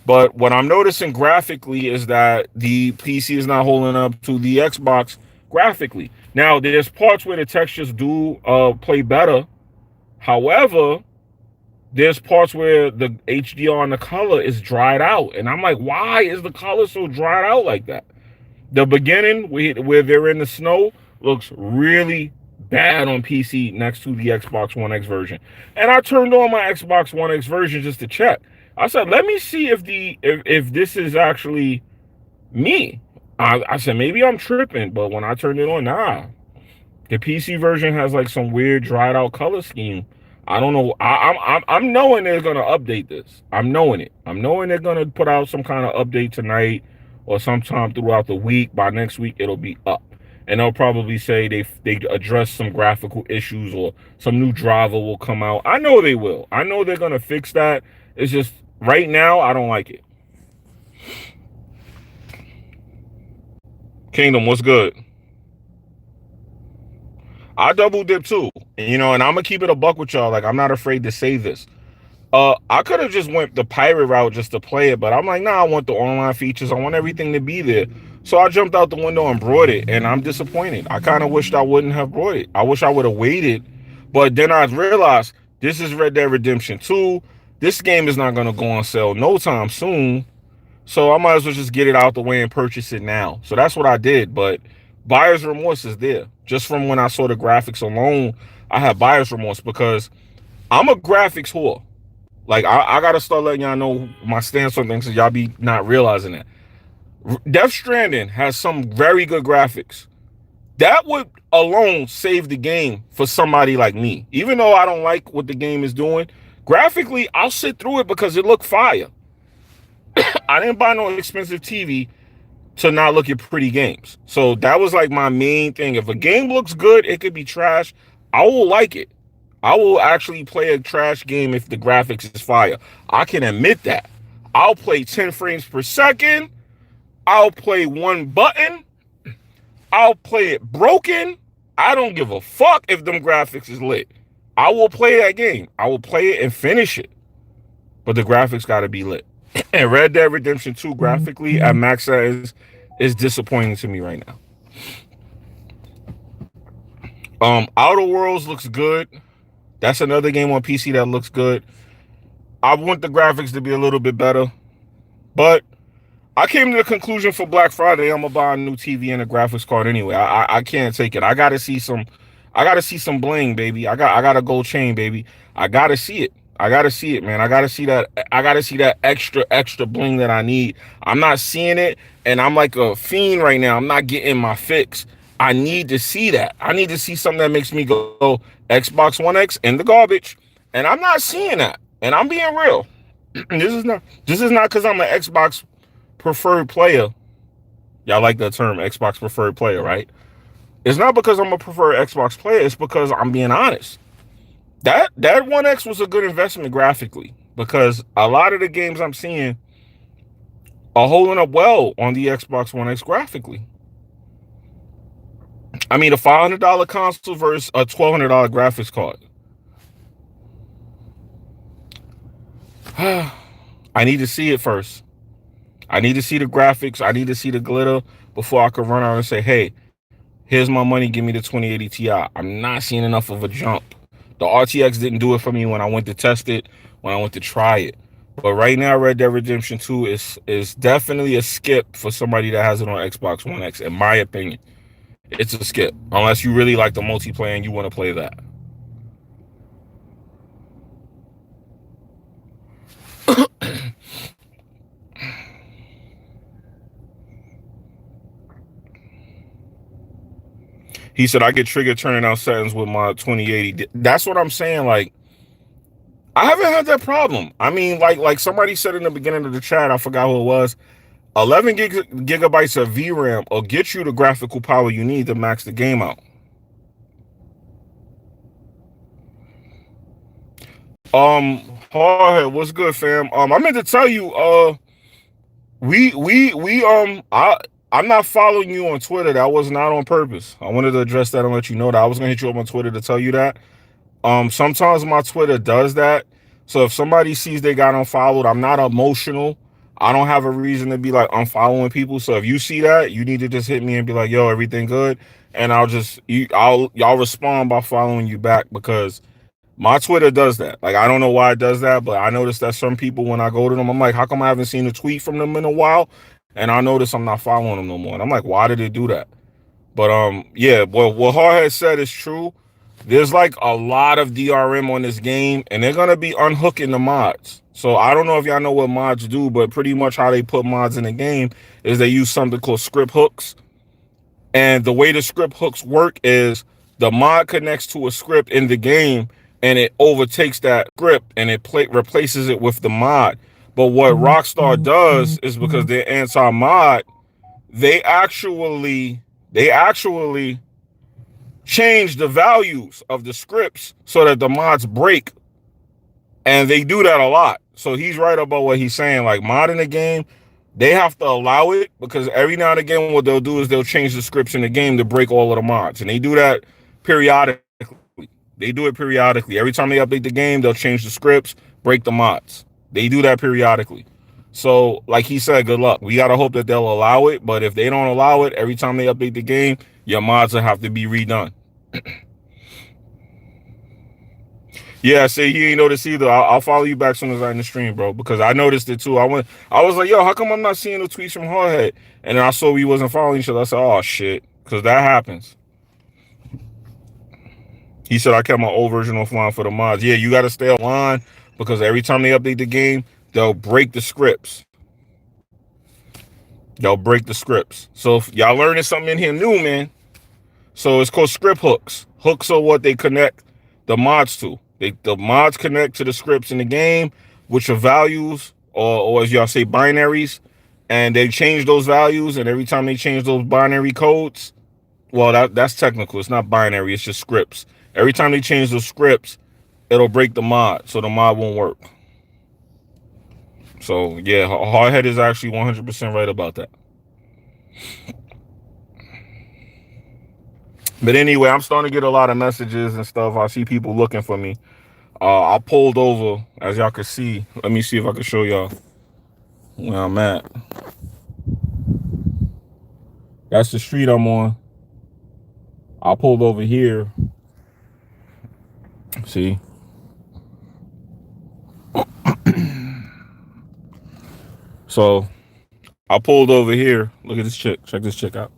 But what I'm noticing graphically is that the PC is not holding up to the Xbox graphically. Now, there's parts where the textures do play better. However, there's parts where the HDR and the color is dried out, and I'm like, why is the color so dried out like that? The beginning where they're in the snow looks really bad on PC next to the Xbox One X version. And I turned on my Xbox One X version just to check. I said, let me see if this is actually me. I said maybe I'm tripping, but when I turned it on, nah. The PC version has like some weird dried out color scheme. I don't know. I'm knowing they're gonna update this. I'm knowing it. I'm knowing they're gonna put out some kind of update tonight or sometime throughout the week. By next week, it'll be up, and they'll probably say they address some graphical issues or some new driver will come out. I know they will. I know they're gonna fix that. It's just right now I don't like it. Kingdom, what's good? I double dip too, and I'm gonna keep it a buck with y'all. Like, I'm not afraid to say this. I could have just went the pirate route just to play it, but I'm like, nah, I want the online features. I want everything to be there. So I jumped out the window and brought it, and I'm disappointed. I kind of wished I wouldn't have brought it. I wish I would have waited, but then I realized this is Red Dead Redemption 2. This game is not gonna go on sale no time soon. So I might as well just get it out the way and purchase it now. So that's what I did. But buyer's remorse is there. Just from when I saw the graphics alone, I have buyer's remorse because I'm a graphics whore. Like, I got to start letting y'all know my stance on things so y'all be not realizing that. Death Stranding has some very good graphics. That would alone save the game for somebody like me. Even though I don't like what the game is doing, graphically, I'll sit through it because it looked fire. I didn't buy no expensive TV to not look at pretty games. So that was like my main thing. If a game looks good, it could be trash. I will like it. I will actually play a trash game if the graphics is fire. I can admit that. I'll play 10 frames per second. I'll play one button. I'll play it broken. I don't give a fuck if them graphics is lit. I will play that game. I will play it and finish it. But the graphics got to be lit. And Red Dead Redemption 2 graphically at max size is disappointing to me right now. Outer Worlds looks good. That's another game on PC that looks good. I want the graphics to be a little bit better. But I came to the conclusion for Black Friday, I'm gonna buy a new TV and a graphics card anyway. I can't take it. I gotta see some bling, baby. I got a gold chain, baby. I gotta see it. I gotta see it, man. I gotta see that extra bling that I need. I'm not seeing it, and I'm like a fiend right now. I'm not getting my fix. I need to see that. I need to see something that makes me go Xbox One X in the garbage, and I'm not seeing that. And I'm being real. This is not because I'm an Xbox preferred player. Y'all like that term, Xbox preferred player, right? It's not because I'm a preferred Xbox player. It's because I'm being honest. That One X was a good investment graphically because a lot of the games I'm seeing are holding up well on the Xbox One X graphically. I mean, a $500 console versus a $1,200 graphics card. I need to see it first. I need to see the graphics. I need to see the glitter before I can run out and say, hey, here's my money. Give me the 2080 Ti. I'm not seeing enough of a jump. The RTX didn't do it for me when I went to test it, when I went to try it. But right now, Red Dead Redemption 2 is definitely a skip for somebody that has it on Xbox One X, in my opinion. It's a skip, unless you really like the multiplayer and you want to play that. He said, I get triggered turning out settings with my 2080. That's what I'm saying. Like, I haven't had that problem. I mean, like somebody said in the beginning of the chat, I forgot who it was, 11 gigabytes of VRAM will get you the graphical power you need to max the game out. Hardhead, what's good, fam? I meant to tell you, I'm not following you on Twitter. That was not on purpose. I wanted to address that and let you know that I was gonna hit you up on Twitter to tell you that. Sometimes my Twitter does that. So if somebody sees they got unfollowed, I'm not emotional. I don't have a reason to be like unfollowing people. So if you see that, you need to just hit me and be like, yo, everything good? And y'all respond by following you back because My Twitter does that. Like, I don't know why it does that, but I noticed that some people, when I go to them, I'm like, how come I haven't seen a tweet from them in a while? And I notice I'm not following them no more. And I'm like, why did it do that? But yeah, well, what Hardhead said is true. There's like a lot of DRM on this game, and they're gonna be unhooking the mods. So I don't know if y'all know what mods do, but pretty much how they put mods in the game is they use something called script hooks. And the way the script hooks work is the mod connects to a script in the game, and it overtakes that script and it replaces it with the mod. But what Rockstar does is, because they're anti-mod, they actually change the values of the scripts so that the mods break. And they do that a lot. So he's right about what he's saying. Like, modding the game, they have to allow it, because every now and again what they'll do is they'll change the scripts in the game to break all of the mods. And they do that periodically. They do it periodically. Every time they update the game, they'll change the scripts, break the mods. They do that periodically. So like he said, good luck. We got to hope that they'll allow it. But if they don't allow it, every time they update the game, your mods will have to be redone. Yeah, say he ain't noticed either. I'll follow you back as soon as I in the stream, bro, because I noticed it too. I was like, yo, how come I'm not seeing the tweets from Hardhead? And then I saw we wasn't following each other. I said, oh shit, because that happens. He said I kept my old version offline for the mods. Yeah, you got to stay online, because every time they update the game, they'll break the scripts. They'll break the scripts. So if y'all learning something in here new, man. So it's called script hooks. Hooks are what they connect the mods to. The mods connect to the scripts in the game, which are values, or as y'all say, binaries, and they change those values. And every time they change those binary codes, well, that's technical. It's not binary. It's just scripts. Every time they change those scripts, it'll break the mod, so the mod won't work. So yeah, Hardhead is actually 100% right about that. But anyway, I'm starting to get a lot of messages and stuff. I see people looking for me. I pulled over, as y'all can see. Let me see if I can show y'all where I'm at. That's the street I'm on. I pulled over here. See? So I pulled over here. Look at this chick. Check this chick out.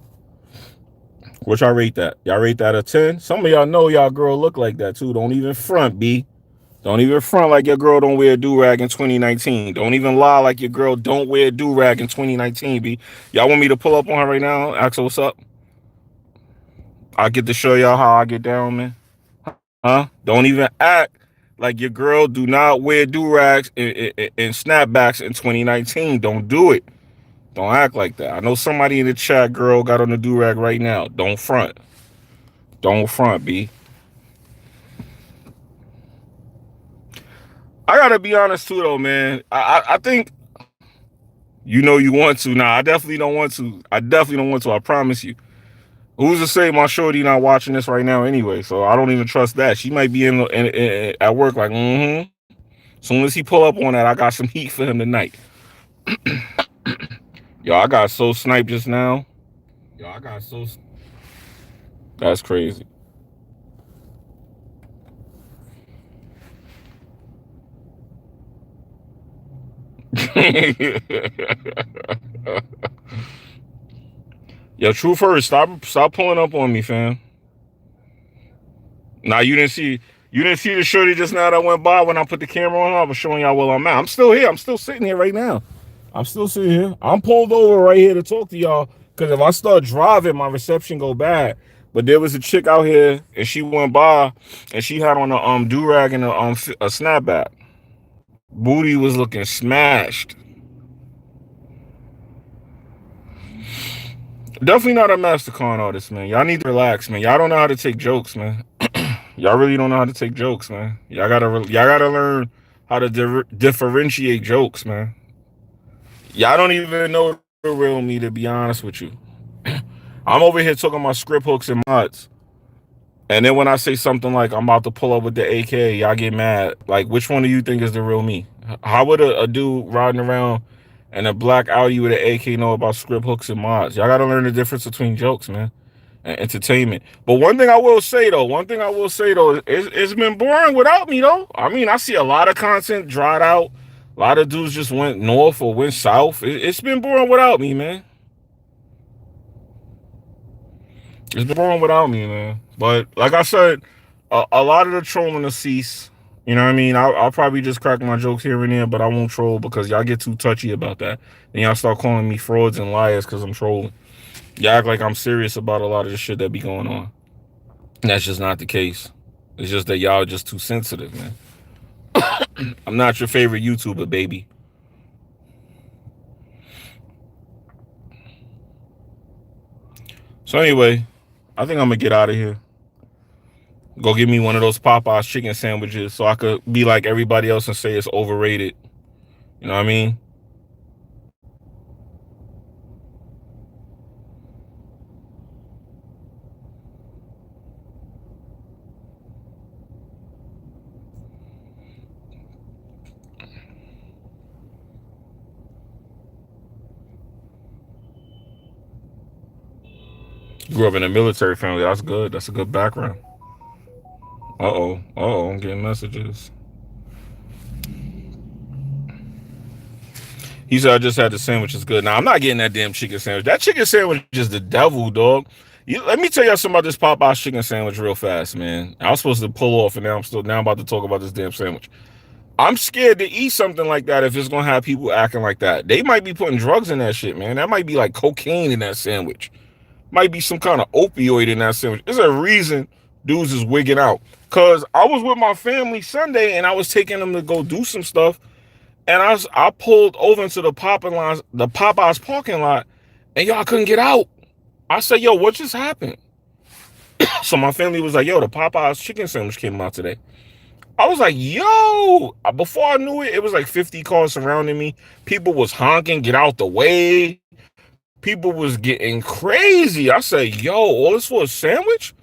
What y'all rate that? Y'all rate that a 10? Some of y'all know y'all girl look like that too. Don't even front, B. Don't even front like your girl don't wear a do-rag in 2019. Don't even lie like your girl don't wear a do-rag in 2019, B. Y'all want me to pull up on her right now? Ask her what's up? I get to show y'all how I get down, man. Huh? Don't even act like your girl do not wear do-rags and snapbacks in 2019. Don't do it. Don't act like that. I know somebody in the chat, girl, got on the do-rag right now. Don't front. Don't front, B. I gotta be honest too, though, man. I think you know you want to. Nah, I definitely don't want to. I promise you. Who's to say my shorty not watching this right now anyway? So I don't even trust that. She might be in at work like, As soon as he pull up on that, I got some heat for him tonight. Yo, I got so sniped just now. That's crazy. Yo, true first, stop pulling up on me, fam. Nah, you didn't see the shorty just now that went by when I put the camera on. I was showing y'all where I'm at. I'm still here. I'm still sitting here right now. I'm still sitting here. I'm pulled over right here to talk to y'all, because if I start driving, my reception go bad. But there was a chick out here, and she went by, and she had on a do-rag and a snapback. Booty was looking smashed. Definitely not a MasterCon artist, man. Y'all need to relax, man. Y'all don't know how to take jokes, man. Y'all really don't know how to take jokes, man. Y'all gotta learn how to differentiate jokes, man. Y'all don't even know the real me, to be honest with you. I'm over here talking about script hooks and mods. And then when I say something like I'm about to pull up with the AK, y'all get mad. Like, which one do you think is the real me? How would a dude riding around in a black Audi with an AK know about script hooks and mods? Y'all gotta learn the difference between jokes, man. and entertainment. But one thing I will say though, it's been boring without me though. I mean, I see a lot of content dried out. A lot of dudes just went north or went south. It's been boring without me, man. It's been boring without me, man. But like I said, a lot of the trolling will cease. You know what I mean? I'll probably just crack my jokes here and there, but I won't troll because y'all get too touchy about that. And y'all start calling me frauds and liars because I'm trolling. Y'all act like I'm serious about a lot of the shit that be going on. And that's just not the case. It's just that y'all are just too sensitive, man. I'm not your favorite YouTuber, baby. So anyway, I think I'm gonna get out of here. Go get me one of those Popeyes chicken sandwiches so I could be like everybody else and say it's overrated. You know what I mean? Grew up in a military family. That's good. That's a good background. I'm getting messages. He said I just had the sandwich. It's good. Now I'm not getting that damn chicken sandwich. That chicken sandwich is the devil, dog. Let me tell y'all something about this Popeyes chicken sandwich real fast, man. I was supposed to pull off, and now I'm about to talk about this damn sandwich. I'm scared to eat something like that if it's gonna have people acting like that. They might be putting drugs in that shit, man. That might be like cocaine in that sandwich. Might be some kind of opioid in that sandwich. There's a reason dudes is wigging out. Cause I was with my family Sunday and I was taking them to go do some stuff. And I pulled over into the Popeyes parking lot, and y'all couldn't get out. I said, yo, what just happened? So my family was like, yo, the Popeyes chicken sandwich came out today. I was like, yo, before I knew it, it was like 50 cars surrounding me. People was honking, get out the way. People was getting crazy. I said, yo, all this for a sandwich?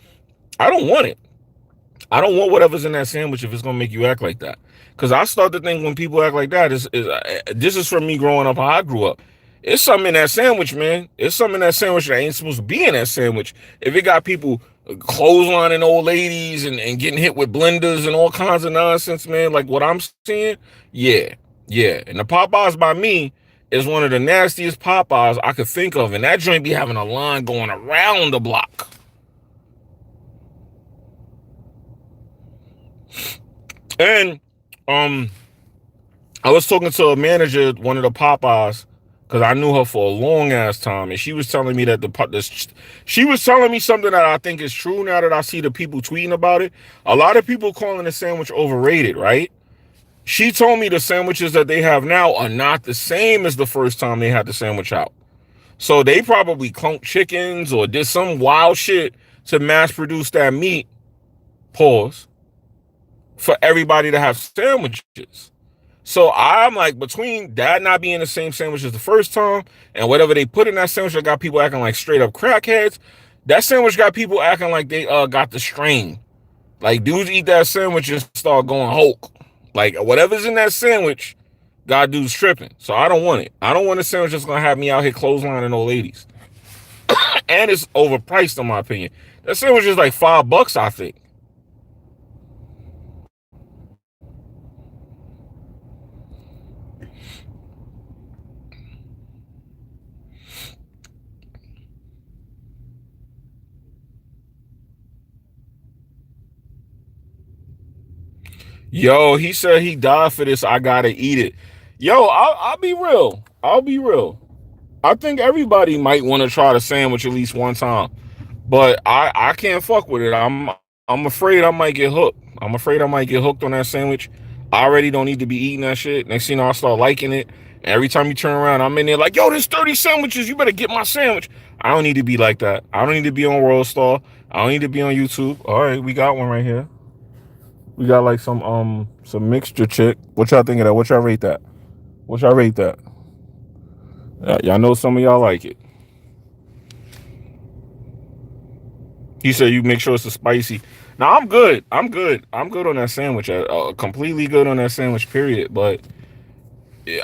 I don't want it. I don't want whatever's in that sandwich if it's going to make you act like that. Because I start to think when people act like that, this is from me growing up how I grew up. It's something in that sandwich, man. It's something in that sandwich that ain't supposed to be in that sandwich. If it got people clotheslining old ladies and getting hit with blenders and all kinds of nonsense, man, like what I'm seeing, yeah. And the Popeyes by me is one of the nastiest Popeyes I could think of. And that joint be having a line going around the block. And I was talking to a manager at one of the Popeyes because I knew her for a long ass time, and she was telling me that she was telling me something that I think is true now that I see the people tweeting about it. A lot of people calling the sandwich overrated, right? She told me the sandwiches that they have now are not the same as the first time they had the sandwich out. So they probably clonked chickens or did some wild shit to mass produce that meat. Pause. For everybody to have sandwiches. So I'm like, between that not being the same sandwich as the first time and whatever they put in that sandwich that got people acting like straight up crackheads, that sandwich got people acting like they got the strain. Like dudes eat that sandwich and start going Hulk. Like whatever's in that sandwich got dudes tripping. So I don't want it. I don't want a sandwich that's gonna have me out here clotheslining old ladies. And it's overpriced in my opinion. That sandwich is like $5, I think. Yo, he said he died for this. I gotta eat it. Yo, I'll be real. I think everybody might want to try the sandwich at least one time, but I can't fuck with it. I'm afraid I might get hooked. I'm afraid I might get hooked on that sandwich. I already don't need to be eating that shit. Next thing you know, I start liking it. And every time you turn around, I'm in there like, yo, there's 30 sandwiches. You better get my sandwich. I don't need to be like that. I don't need to be on World Star. I don't need to be on YouTube. All right, we got one right here. We got like some mixture chick. What y'all think of that? What y'all rate that? Y'all know some of y'all like it. He said you make sure it's a spicy. Now I'm good. I'm good on that sandwich. Completely good on that sandwich. Period. But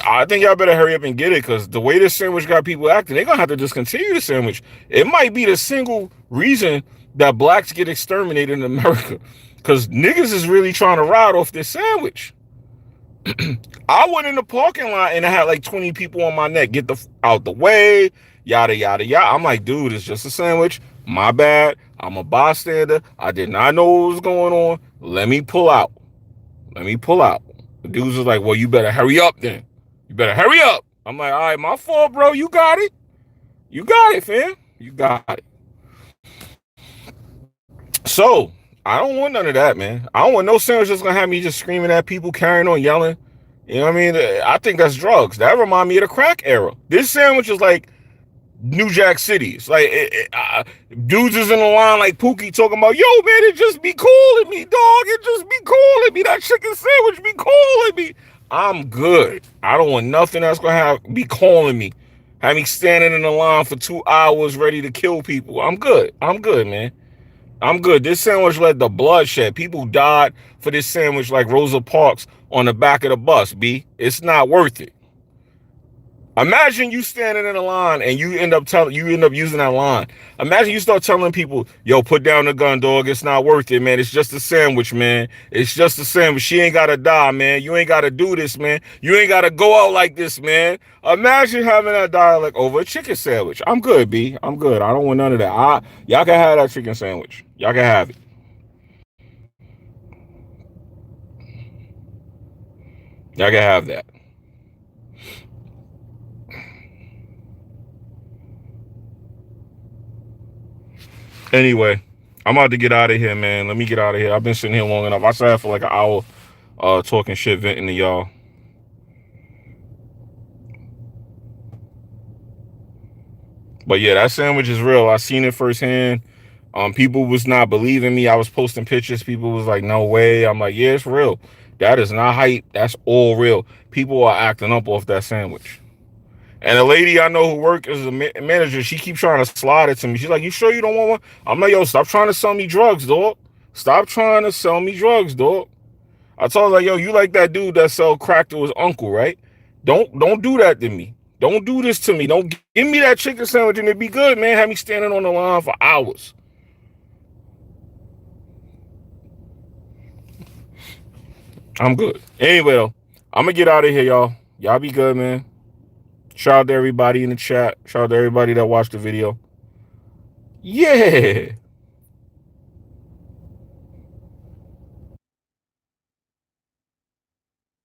I think y'all better hurry up and get it, because the way this sandwich got people acting, they're gonna have to discontinue the sandwich. It might be the single reason that blacks get exterminated in America, because niggas is really trying to ride off this sandwich. I went in the parking lot and I had like 20 people on my neck. Get the out the way, yada yada yada. I'm like, dude, it's just a sandwich. My bad. I'm a bystander. I did not know what was going on. Let me pull out. Let me pull out. The dudes was like, well, you better hurry up then. You better hurry up. I'm like, all right, my fault, bro. You got it. You got it, fam. You got it. So I don't want none of that, man. I don't want no sandwich that's gonna have me just screaming at people, carrying on, yelling. You know what I mean? I think that's drugs. That remind me of the crack era. This sandwich is like New Jack City. It's like dudes is in the line like Pookie talking about, yo, man, it just be calling me, dog. It just be calling me. That chicken sandwich be calling me. I'm good. I don't want nothing that's gonna be calling me. Have me standing in the line for 2 hours ready to kill people. I'm good. I'm good, man. I'm good. This sandwich led to bloodshed. People died for this sandwich like Rosa Parks on the back of the bus, B. It's not worth it. Imagine you standing in a line and you end up using that line. Imagine you start telling people, yo, put down the gun, dog. It's not worth it, man. It's just a sandwich, man. It's just a sandwich. She ain't gotta die, man. You ain't gotta do this, man. You ain't gotta go out like this, man. Imagine having that dialect over a chicken sandwich. I'm good, B. I'm good. I don't want none of that. Y'all can have that chicken sandwich. Y'all can have it. Y'all can have that. Anyway, I'm about to get out of here, man. Let me get out of here. I've been sitting here long enough. I sat for like an hour talking shit, venting to y'all. But yeah, that sandwich is real. I seen it firsthand. People was not believing me. I was posting pictures. People was like, no way. I'm like, yeah, it's real. That is not hype. That's all real. People are acting up off that sandwich. And a lady I know who works as a manager, she keeps trying to slide it to me. She's like, you sure you don't want one? I'm like, yo, stop trying to sell me drugs, dog. Stop trying to sell me drugs, dog. I told her, like, yo, you like that dude that sell crack to his uncle, right? Don't do that to me. Don't do this to me. Don't give me that chicken sandwich and it'd be good, man. Have me standing on the line for hours. I'm good. Anyway, though, I'm gonna get out of here, y'all. Y'all be good, man. Shout out to everybody in the chat. Shout out to everybody that watched the video. Yeah.